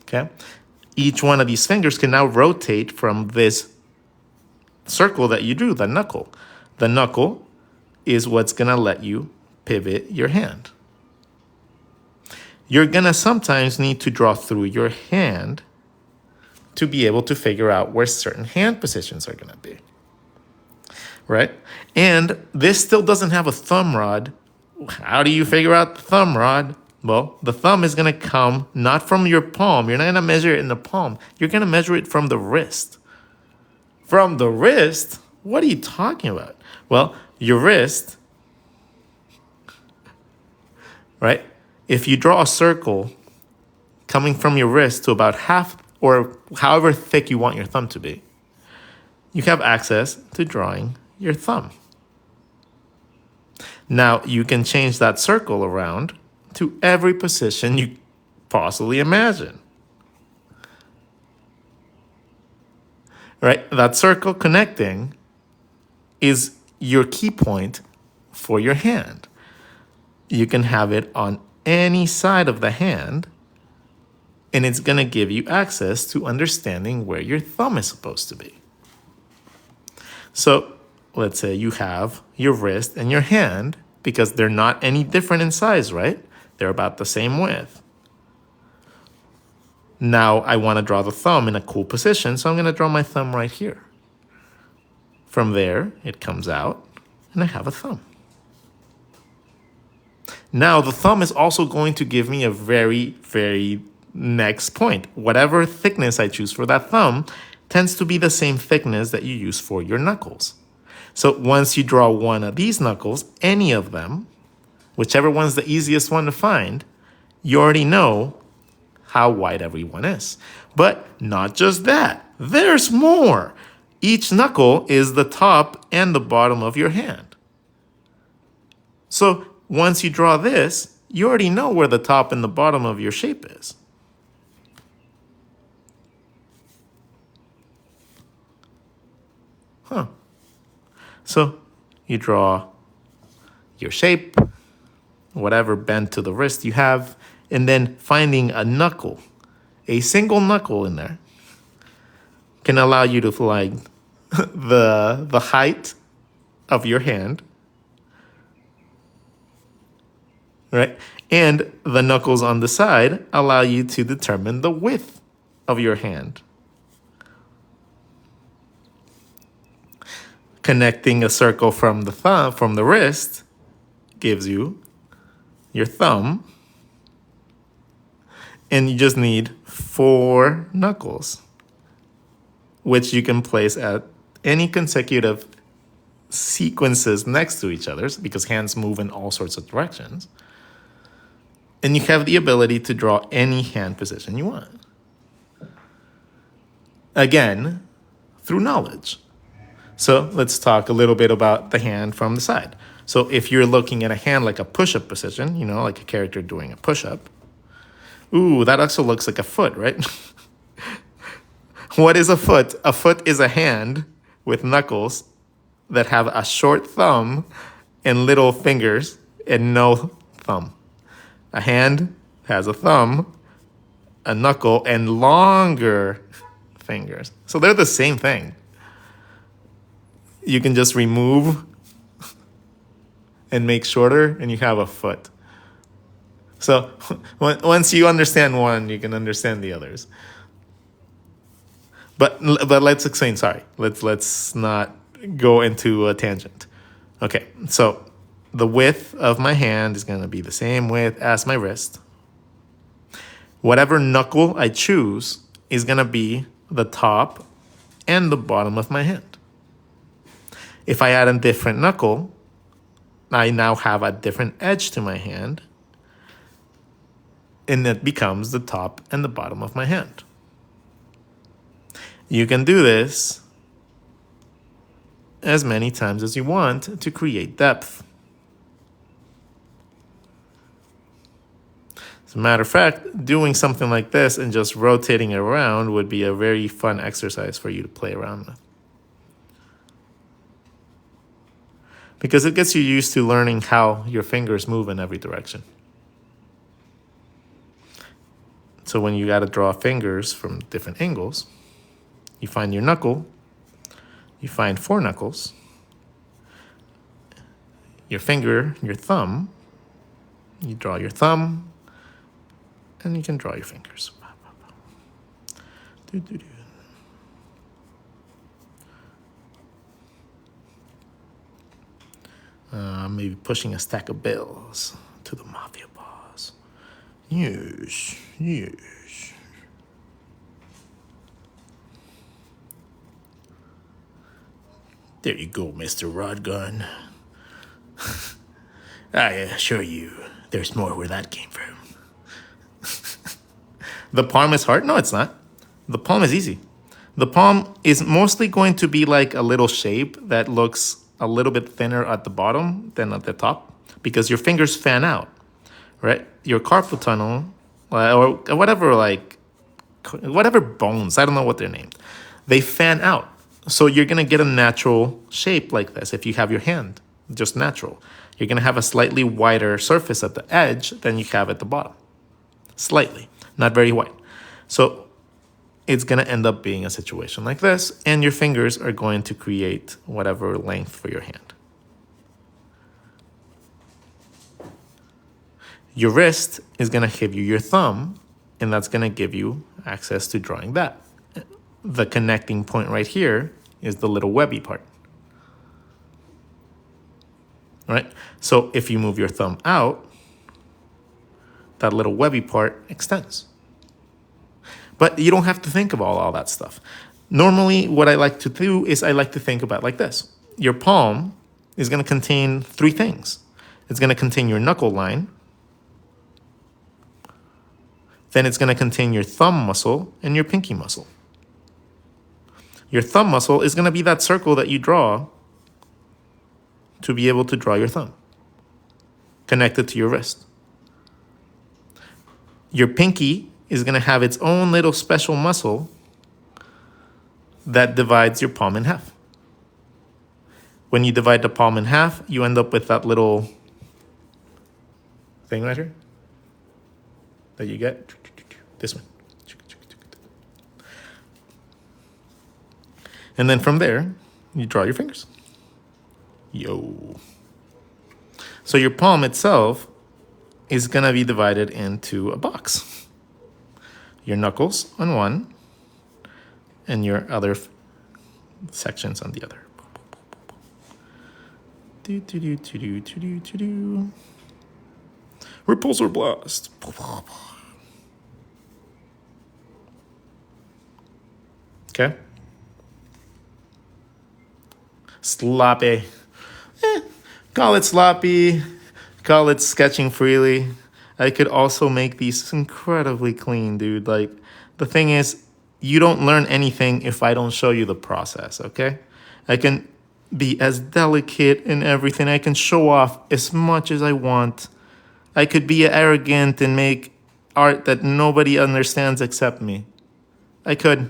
Okay? Each one of these fingers can now rotate from this circle that you drew, the knuckle. The knuckle is what's gonna let you pivot your hand. You're gonna sometimes need to draw through your hand to be able to figure out where certain hand positions are gonna be, right? And this still doesn't have a thumb rod. How do you figure out the thumb rod? Well, the thumb is gonna come not from your palm. You're not gonna measure it in the palm. You're gonna measure it from the wrist. From the wrist? What are you talking about? Well, your wrist, right? If you draw a circle coming from your wrist to about half or however thick you want your thumb to be, you have access to drawing your thumb. Now, you can change that circle around to every position you possibly imagine. Right? That circle connecting is your key point for your hand. You can have it on any side of the hand, and it's going to give you access to understanding where your thumb is supposed to be. So let's say you have your wrist and your hand, because they're not any different in size, right? They're about the same width. Now I want to draw the thumb in a cool position, so I'm going to draw my thumb right here. From there, it comes out, and I have a thumb. Now the thumb is also going to give me a very, very next point. Whatever thickness I choose for that thumb tends to be the same thickness that you use for your knuckles. So once you draw one of these knuckles, any of them, whichever one's the easiest one to find, you already know how wide every one is. But not just that, there's more. Each knuckle is the top and the bottom of your hand. So once you draw this, you already know where the top and the bottom of your shape is. So you draw your shape, whatever bend to the wrist you have, and then finding a knuckle, a single knuckle in there, can allow you to flag the height of your hand, right? And the knuckles on the side allow you to determine the width of your hand. Connecting a circle from the thumb, from the wrist, gives you your thumb. And you just need 4 knuckles, which you can place at any consecutive sequences next to each other, because hands move in all sorts of directions. And you have the ability to draw any hand position you want. Again, through knowledge. So let's talk a little bit about the hand from the side. So if you're looking at a hand like a push-up position, you know, like a character doing a push-up, ooh, that also looks like a foot, right? What is a foot? A foot is a hand with knuckles that have a short thumb and little fingers and no thumb. A hand has a thumb, a knuckle, and longer fingers. So they're the same thing. You can just remove and make shorter, and you have a foot. So once you understand one, you can understand the others. But let's explain. Sorry, let's not go into a tangent. Okay, so the width of my hand is going to be the same width as my wrist. Whatever knuckle I choose is going to be the top and the bottom of my hand. If I add a different knuckle, I now have a different edge to my hand, and it becomes the top and the bottom of my hand. You can do this as many times as you want to create depth. As a matter of fact, doing something like this and just rotating it around would be a very fun exercise for you to play around with. Because it gets you used to learning how your fingers move in every direction. So when you got to draw fingers from different angles, you find your knuckle, you find 4 knuckles, your finger, your thumb, you draw your thumb, and you can draw your fingers. Maybe pushing a stack of bills to the mafia boss. Yes, yes. There you go, Mr. RODGON. I assure you, there's more where that came from. The palm is hard? No, it's not. The palm is easy. The palm is mostly going to be like a little shape that looks a little bit thinner at the bottom than at the top because your fingers fan out, right? Your carpal tunnel or whatever bones, I don't know what they're named, they fan out. So you're going to get a natural shape like this if you have your hand, just natural. You're going to have a slightly wider surface at the edge than you have at the bottom. Slightly, not very wide. So it's going to end up being a situation like this, and your fingers are going to create whatever length for your hand. Your wrist is going to give you your thumb, and that's going to give you access to drawing that. The connecting point right here is the little webby part. All right? So if you move your thumb out, that little webby part extends. But you don't have to think about all that stuff. Normally, what I like to do is I like to think about like this. Your palm is going to contain 3 things. It's going to contain your knuckle line. Then it's going to contain your thumb muscle and your pinky muscle. Your thumb muscle is going to be that circle that you draw to be able to draw your thumb, connected to your wrist. Your pinky is going to have its own little special muscle that divides your palm in half. When you divide the palm in half, you end up with that little thing right here that you get. This one. And then from there, you draw your fingers. Yo. So your palm itself is going to be divided into a box. Your knuckles on one, and your other sections on the other. Repulsor blast. Okay. Sloppy. Call it sloppy. Call it sketching freely. I could also make these incredibly clean, dude. Like, the thing is, you don't learn anything if I don't show you the process, okay? I can be as delicate in everything. I can show off as much as I want. I could be arrogant and make art that nobody understands except me. I could.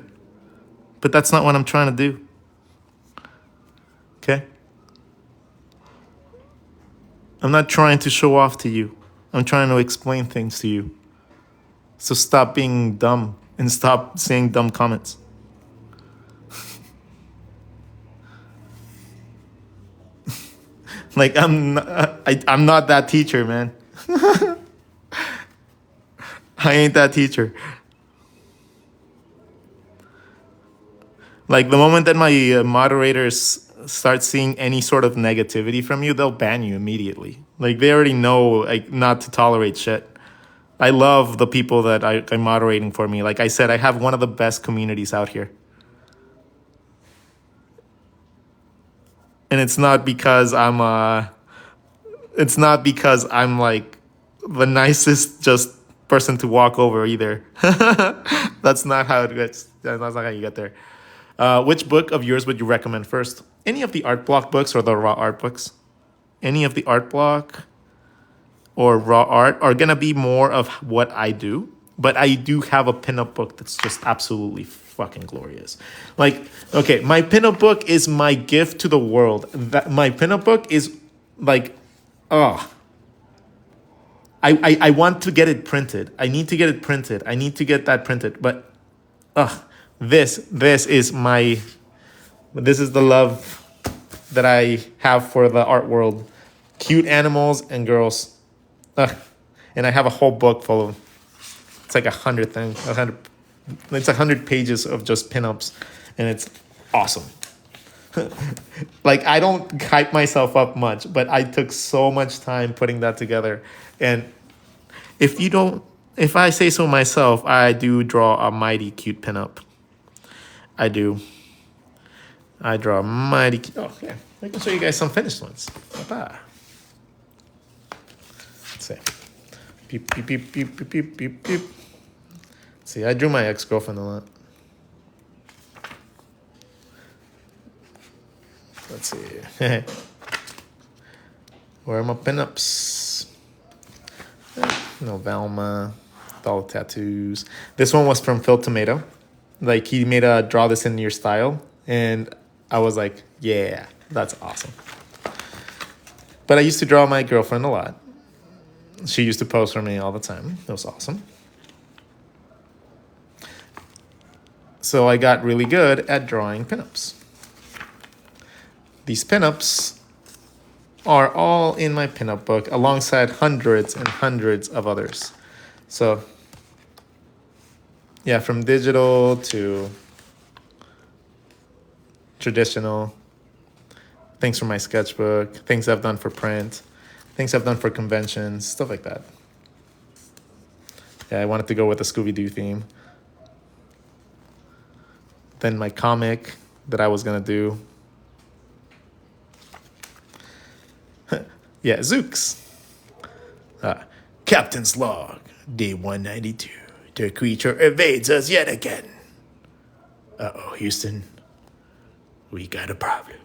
But that's not what I'm trying to do. Okay? I'm not trying to show off to you. I'm trying to explain things to you. So stop being dumb and stop saying dumb comments. Like I'm not that teacher, man. I ain't that teacher. Like the moment that my moderators start seeing any sort of negativity from you, they'll ban you immediately. Like they already know like not to tolerate shit. I love the people that I'm moderating for me. Like I said, I have one of the best communities out here. And it's not because I'm like the nicest just person to walk over either. That's not how it gets. That's not how you get there. Which book of yours would you recommend first? Any of the art block books or the raw art books? Any of the art block or raw art are gonna be more of what I do, but I do have a pinup book that's just absolutely fucking glorious. Like, okay, my pinup book is my gift to the world. My pinup book is like, oh. I want to get it printed. I need to get it printed. I need to get that printed. But this is the love that I have for the art world. Cute animals and girls. And I have a whole book full of, it's like 100 things. It's 100 pages of just pinups. And it's awesome. Like, I don't hype myself up much, but I took so much time putting that together. And if I say so myself, I do draw a mighty cute pinup. I do. I draw a mighty cute. Oh, yeah. I can show you guys some finished ones. Let's see. Beep, beep, beep, beep, beep, beep, beep, beep. See, I drew my ex-girlfriend a lot. Let's see. Where are my pinups? No, Velma, all tattoos. This one was from Phil Tomato. Like, he made a draw this in your style. And I was like, yeah, that's awesome. But I used to draw my girlfriend a lot. She used to pose for me all the time. It was awesome. So I got really good at drawing pinups. These pinups are all in my pinup book alongside hundreds and hundreds of others. So yeah, from digital to traditional, things from my sketchbook, things I've done for print, things I've done for conventions, stuff like that. Yeah, I wanted to go with a Scooby-Doo theme. Then my comic that I was gonna do. Yeah, Zooks. Captain's log, day 192. The creature evades us yet again. Uh-oh, Houston. We got a problem.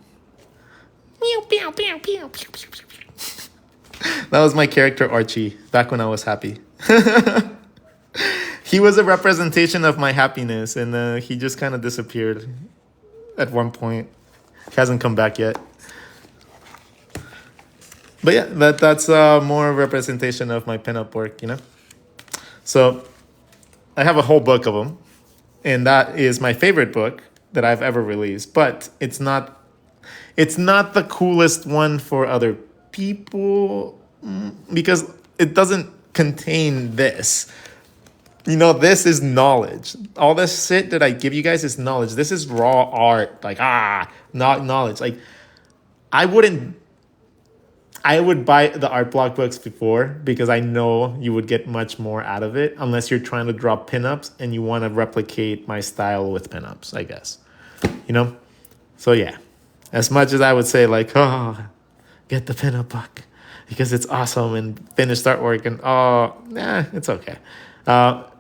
That was my character, Archie, back when I was happy. He was a representation of my happiness, and he just kind of disappeared at one point. He hasn't come back yet. But yeah, that's more representation of my pinup work, you know? So I have a whole book of them, and that is my favorite book that I've ever released. But it's not the coolest one for other people because it doesn't contain this. You know, this is knowledge. All this shit that I give you guys is knowledge. This is raw art. Like, not knowledge. Like, I would buy the art block books before because I know you would get much more out of it unless you're trying to draw pinups and you want to replicate my style with pinups, I guess. You know? So, yeah. As much as I would say, like, get the pinup book because it's awesome and finished artwork and, it's okay.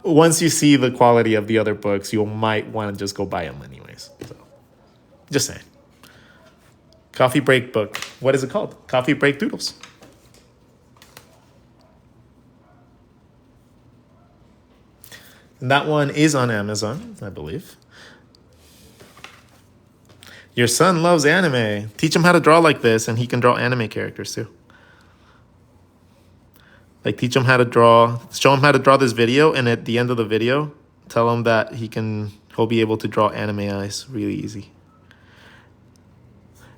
Once you see the quality of the other books, you might want to just go buy them anyways. So, just saying. Coffee break book. What is it called? Coffee break doodles. And that one is on Amazon, I believe. Your son loves anime. Teach him how to draw like this, and he can draw anime characters too. Like, teach him how to draw, show him how to draw this video, and at the end of the video, tell him that he'll be able to draw anime eyes really easy.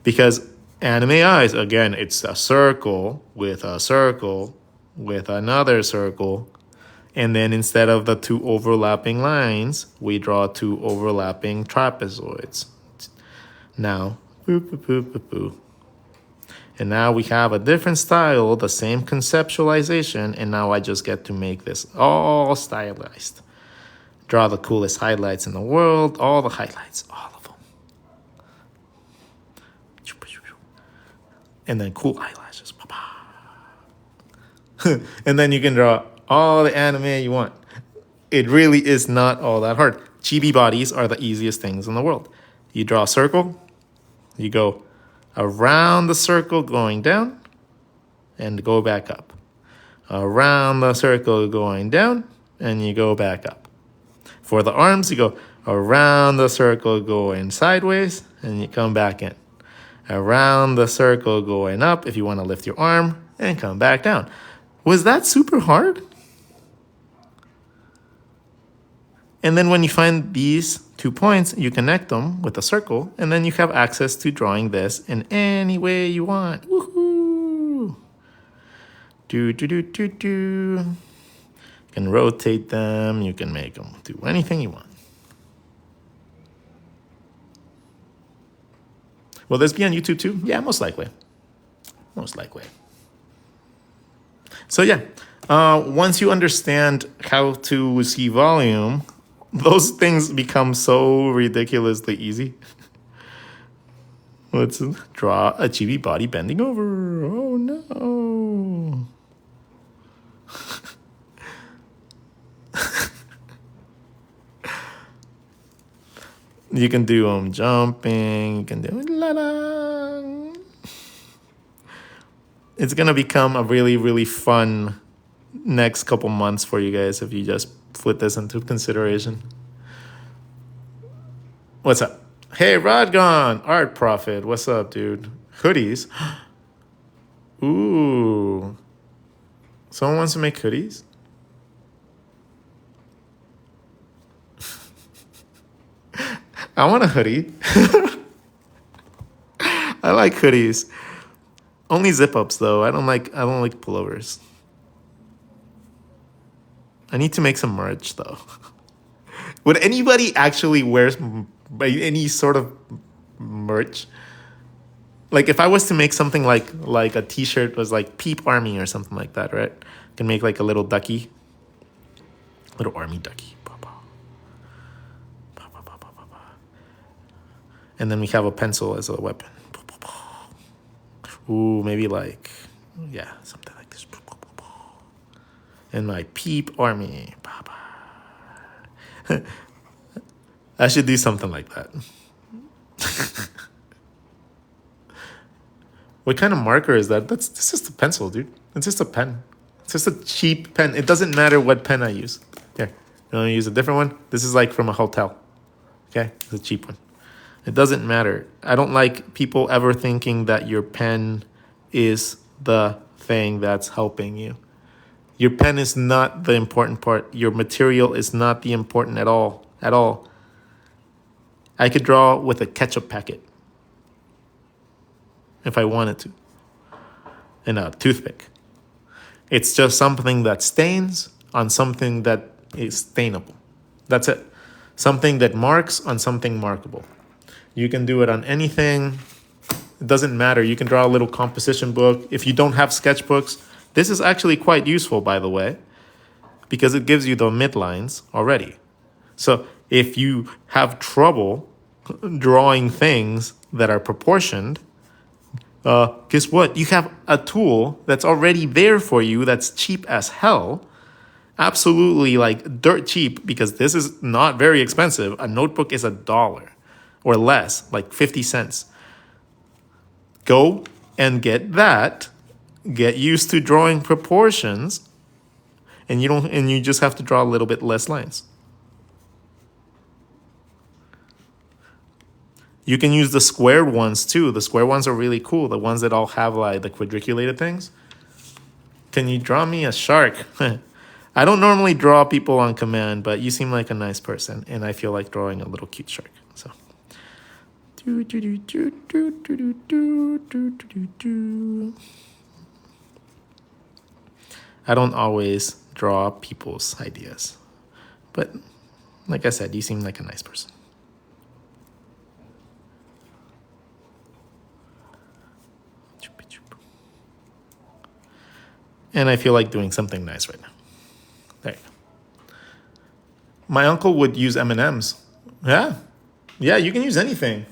Because anime eyes, again, it's a circle with another circle. And then instead of the two overlapping lines, we draw two overlapping trapezoids. Now, boo, boo, boo, boo, boo. And now we have a different style, the same conceptualization, and now I just get to make this all stylized. Draw the coolest highlights in the world, all the highlights, all of them. And then cool eyelashes. And then you can draw all the anime you want. It really is not all that hard. Chibi bodies are the easiest things in the world. You draw a circle, you go around the circle going down, and go back up. Around the circle going down, and you go back up. For the arms, you go around the circle going sideways, and you come back in. Around the circle going up if you want to lift your arm, and come back down. Was that super hard? And then when you find these 2 points, you connect them with a circle, and then you have access to drawing this in any way you want. Woohoo! You can rotate them, you can make them do anything you want. Will this be on YouTube too? Yeah, most likely. Most likely. So yeah, once you understand how to see volume, those things become so ridiculously easy. Let's draw a chibi body bending over. Oh no. You can do jumping, you can do la-la. It's gonna become a really, really fun next couple months for you guys if you just put this into consideration. What's up? Hey, RODGON, Art Prophet. What's up, dude? Hoodies. Ooh. Someone wants to make hoodies? I want a hoodie. I like hoodies. Only zip-ups though. I don't like pullovers. I need to make some merch though. Would anybody actually wear any sort of merch? Like if I was to make something like a t-shirt was like Peep Army or something like that, right? I can make like a little ducky. Little army ducky. And then we have a pencil as a weapon. Ooh, maybe like, yeah, something like this. And my Peep Army. I should do something like that. What kind of marker is that? It's just a pencil, dude. It's just a pen. It's just a cheap pen. It doesn't matter what pen I use. Here, you want to use a different one? This is like from a hotel. Okay, it's a cheap one. It doesn't matter. I don't like people ever thinking that your pen is the thing that's helping you. Your pen is not the important part. Your material is not the important at all. At all. I could draw with a ketchup packet if I wanted to. And a toothpick. It's just something that stains on something that is stainable. That's it. Something that marks on something markable. You can do it on anything. It doesn't matter. You can draw a little composition book. If you don't have sketchbooks, this is actually quite useful, by the way, because it gives you the midlines already. So if you have trouble drawing things that are proportioned, guess what? You have a tool that's already there for you that's cheap as hell. Absolutely like dirt cheap, because this is not very expensive. A notebook is $1 or less, like 50 cents. Go and get that. Get used to drawing proportions, and you just have to draw a little bit less lines. You can use the squared ones too. The square ones are really cool. The ones that all have like the quadriculated things. Can you draw me a shark? I don't normally draw people on command, but you seem like a nice person, and I feel like drawing a little cute shark. So. I don't always draw people's ideas, but like I said, you seem like a nice person. And I feel like doing something nice right now. There you go. My uncle would use M&Ms. Yeah, you can use anything.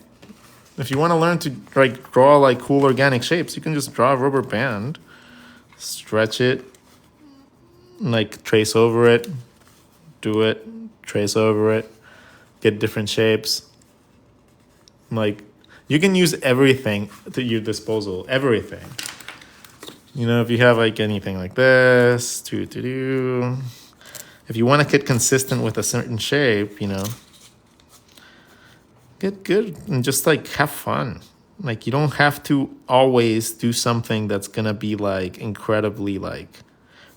If you want to learn to like draw like cool organic shapes, you can just draw a rubber band, stretch it, like trace over it, do it, trace over it, get different shapes. Like you can use everything to your disposal, everything. You know, if you have like anything like this, if you want to get consistent with a certain shape, you know, get good and just like have fun. Like you don't have to always do something that's gonna be like incredibly like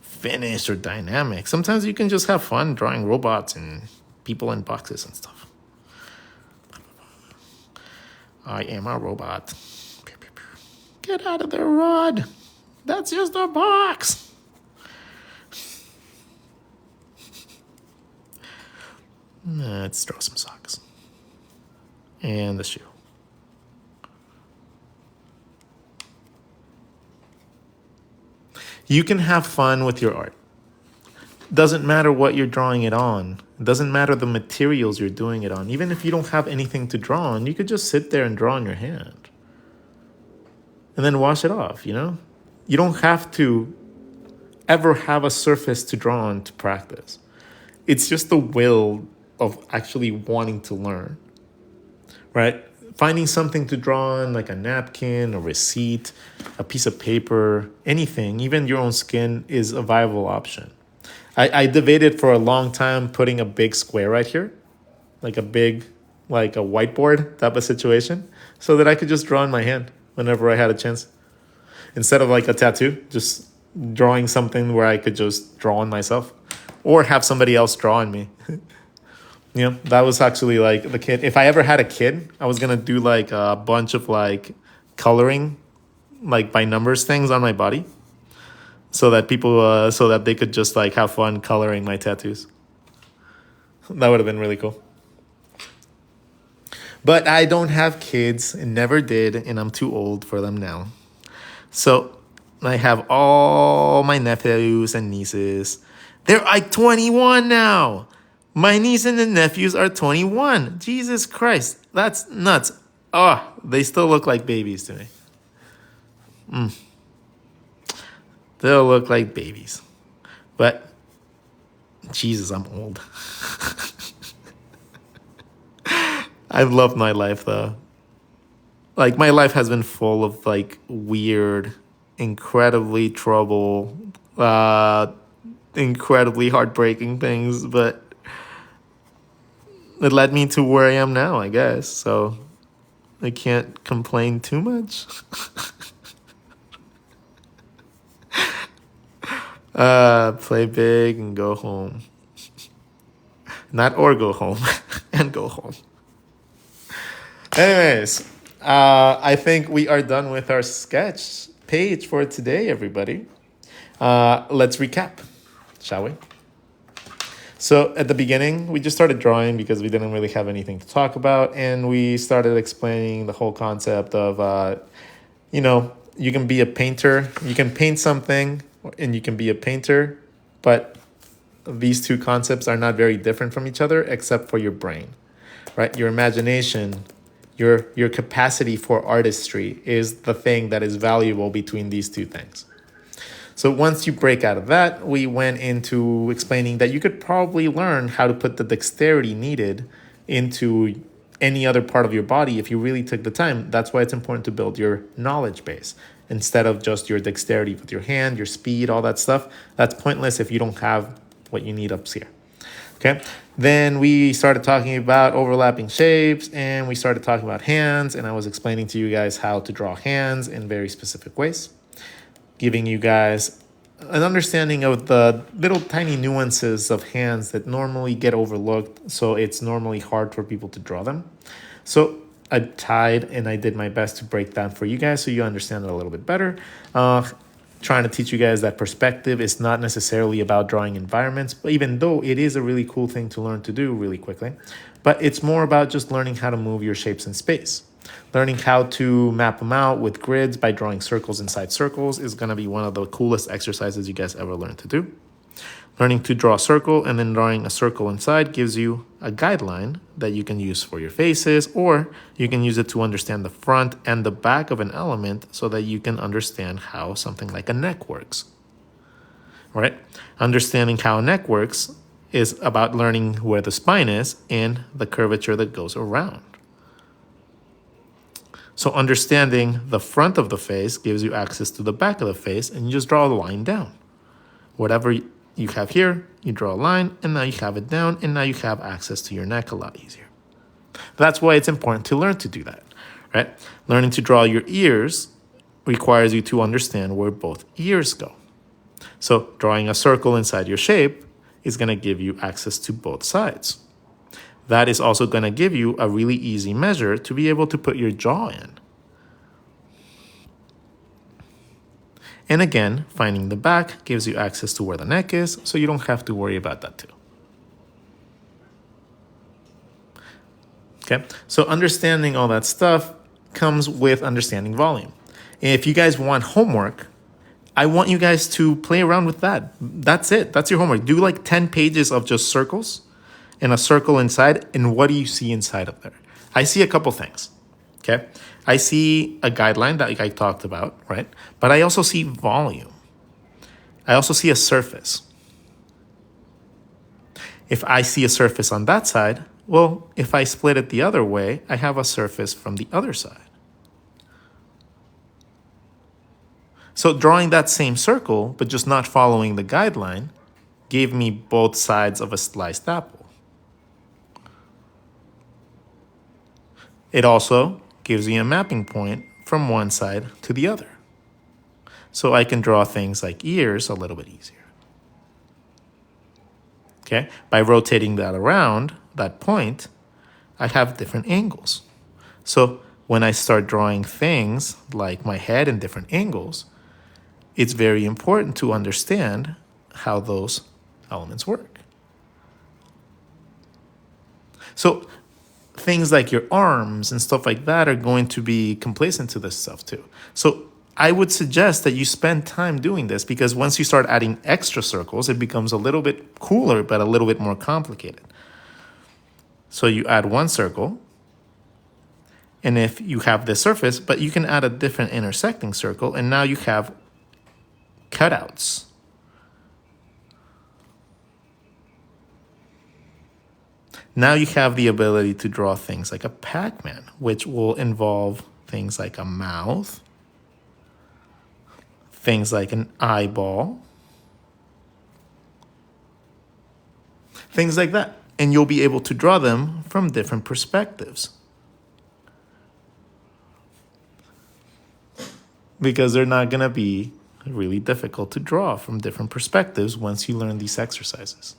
finished or dynamic. Sometimes you can just have fun drawing robots and people in boxes and stuff. I am a robot. Get out of there, Rod. That's just a box. Let's draw some socks. And the shoe. You can have fun with your art. Doesn't matter what you're drawing it on. It doesn't matter the materials you're doing it on. Even if you don't have anything to draw on, you could just sit there and draw in your hand. And then wash it off, you know? You don't have to ever have a surface to draw on to practice. It's just the will of actually wanting to learn, right? Finding something to draw on, like a napkin, a receipt, a piece of paper, anything, even your own skin is a viable option. I debated for a long time putting a big square right here, like a whiteboard type of situation, so that I could just draw in my hand whenever I had a chance. Instead of like a tattoo, just drawing something where I could just draw on myself or have somebody else draw on me. You know, that was actually like the kid. If I ever had a kid, I was going to do like a bunch of like coloring, like by numbers things on my body so that people, so that they could just like have fun coloring my tattoos. That would have been really cool. But I don't have kids and never did, and I'm too old for them now. So I have all my nephews and nieces. They're like 21 now. My niece and the nephews are 21. Jesus Christ, that's nuts. Oh, they still look like babies to me. They'll look like babies. But, Jesus, I'm old. I've loved my life, though. Like, my life has been full of, like, weird, incredibly incredibly heartbreaking things, but it led me to where I am now, I guess. So I can't complain too much. Play big and go home. Not or go home, and go home. Anyways, I think we are done with our sketch page for today, everybody. Let's recap, shall we? So at the beginning, we just started drawing because we didn't really have anything to talk about. And we started explaining the whole concept of, you can be a painter. You can paint something and you can be a painter. But these two concepts are not very different from each other except for your brain, right? Your imagination, your capacity for artistry is the thing that is valuable between these two things. So once you break out of that, we went into explaining that you could probably learn how to put the dexterity needed into any other part of your body if you really took the time. That's why it's important to build your knowledge base instead of just your dexterity with your hand, your speed, all that stuff. That's pointless if you don't have what you need up here. Okay, then we started talking about overlapping shapes, and we started talking about hands, and I was explaining to you guys how to draw hands in very specific ways, giving you guys an understanding of the little tiny nuances of hands that normally get overlooked, so it's normally hard for people to draw them. So I tried and I did my best to break down for you guys so you understand it a little bit better. Trying to teach you guys that perspective is not necessarily about drawing environments, but even though it is a really cool thing to learn to do really quickly, but it's more about just learning how to move your shapes in space. Learning how to map them out with grids by drawing circles inside circles is going to be one of the coolest exercises you guys ever learn to do. Learning to draw a circle and then drawing a circle inside gives you a guideline that you can use for your faces, or you can use it to understand the front and the back of an element so that you can understand how something like a neck works. Right? Understanding how a neck works is about learning where the spine is and the curvature that goes around. So understanding the front of the face gives you access to the back of the face, and you just draw a line down. Whatever you have here, you draw a line, and now you have it down, and now you have access to your neck a lot easier. That's why it's important to learn to do that, right? Learning to draw your ears requires you to understand where both ears go. So drawing a circle inside your shape is going to give you access to both sides. That is also going to give you a really easy measure to be able to put your jaw in. And again, finding the back gives you access to where the neck is, so you don't have to worry about that too. Okay, so understanding all that stuff comes with understanding volume. If you guys want homework, I want you guys to play around with that. That's it. That's your homework. Do like 10 pages of just circles and a circle inside, and what do you see inside of there? I see a couple things, okay? I see a guideline that I talked about, right? But I also see volume. I also see a surface. If I see a surface on that side, well, if I split it the other way, I have a surface from the other side. So drawing that same circle, but just not following the guideline, gave me both sides of a sliced apple. It also gives me a mapping point from one side to the other. So I can draw things like ears a little bit easier. Okay, by rotating that around, that point, I have different angles. So when I start drawing things like my head in different angles, it's very important to understand how those elements work. So things like your arms and stuff like that are going to be complacent to this stuff too. So I would suggest that you spend time doing this, because once you start adding extra circles, it becomes a little bit cooler, but a little bit more complicated. So you add one circle, and if you have this surface, but you can add a different intersecting circle, and now you have cutouts. Now you have the ability to draw things like a Pac-Man, which will involve things like a mouth, things like an eyeball, things like that. And you'll be able to draw them from different perspectives, because they're not going to be really difficult to draw from different perspectives once you learn these exercises.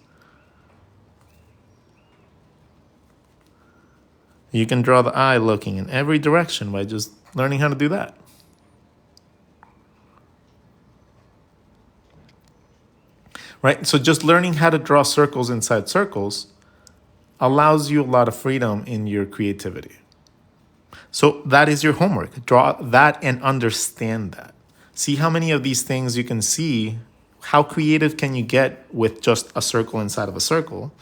You can draw the eye looking in every direction by just learning how to do that. Right? So just learning how to draw circles inside circles allows you a lot of freedom in your creativity. So that is your homework. Draw that and understand that. See how many of these things you can see. How creative can you get with just a circle inside of a circle?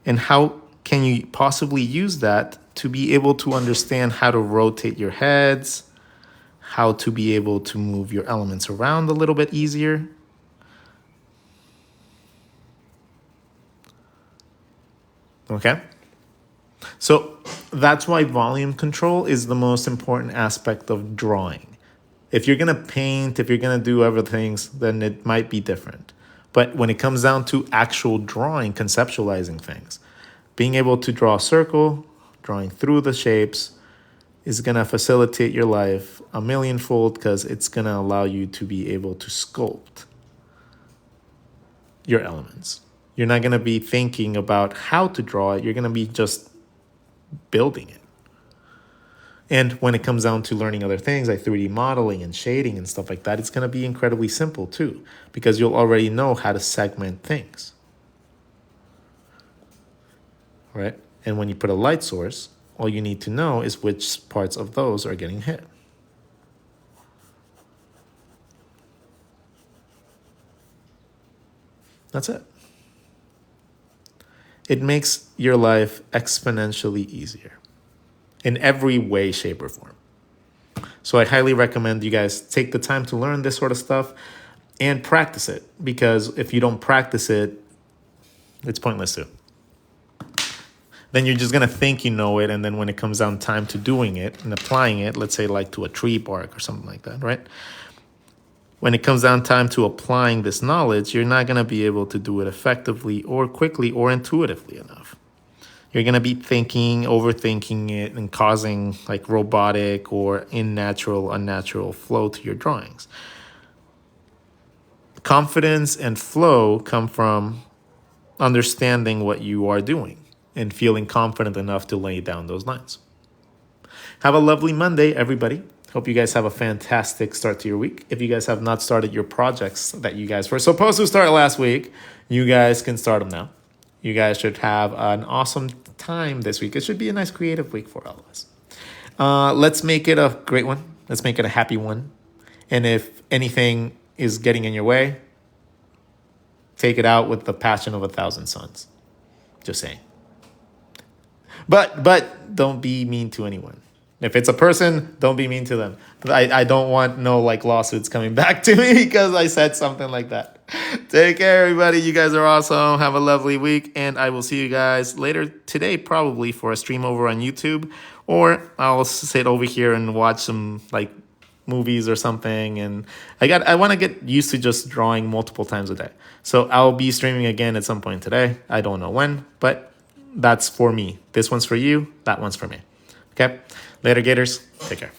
And how can you possibly use that to be able to understand how to rotate your heads, how to be able to move your elements around a little bit easier? Okay? So that's why volume control is the most important aspect of drawing. If you're going to paint, if you're going to do other things, then it might be different. But when it comes down to actual drawing, conceptualizing things, being able to draw a circle, drawing through the shapes, is going to facilitate your life a millionfold, because it's going to allow you to be able to sculpt your elements. You're not going to be thinking about how to draw it. You're going to be just building it. And when it comes down to learning other things like 3D modeling and shading and stuff like that, it's going to be incredibly simple too, because you'll already know how to segment things. Right? And when you put a light source, all you need to know is which parts of those are getting hit. That's it. It makes your life exponentially easier in every way, shape, or form. So I highly recommend you guys take the time to learn this sort of stuff and practice it, because if you don't practice it, it's pointless too. Then you're just going to think you know it, and then when it comes down time to doing it and applying it, let's say like to a tree bark or something like that, right? When it comes down time to applying this knowledge, you're not going to be able to do it effectively or quickly or intuitively enough. You're going to be thinking, overthinking it, and causing like robotic or unnatural flow to your drawings. Confidence and flow come from understanding what you are doing and feeling confident enough to lay down those lines. Have a lovely Monday, everybody. Hope you guys have a fantastic start to your week. If you guys have not started your projects that you guys were supposed to start last week, you guys can start them now. You guys should have an awesome time this week. It should be a nice creative week for all of us. Let's make it a great one. Let's make it a happy one. And if anything is getting in your way, take it out with the passion of 1,000 suns. Just saying. But don't be mean to anyone. If it's a person, don't be mean to them. I don't want no like lawsuits coming back to me because I said something like that. Take care, everybody. You guys are awesome. Have a lovely week. And I will see you guys later today, probably for a stream over on YouTube. Or I'll sit over here and watch some like movies or something. And I want to get used to just drawing multiple times a day. So I'll be streaming again at some point today. I don't know when, but that's for me. This one's for you. That one's for me. Okay? Later, Gators. Take care.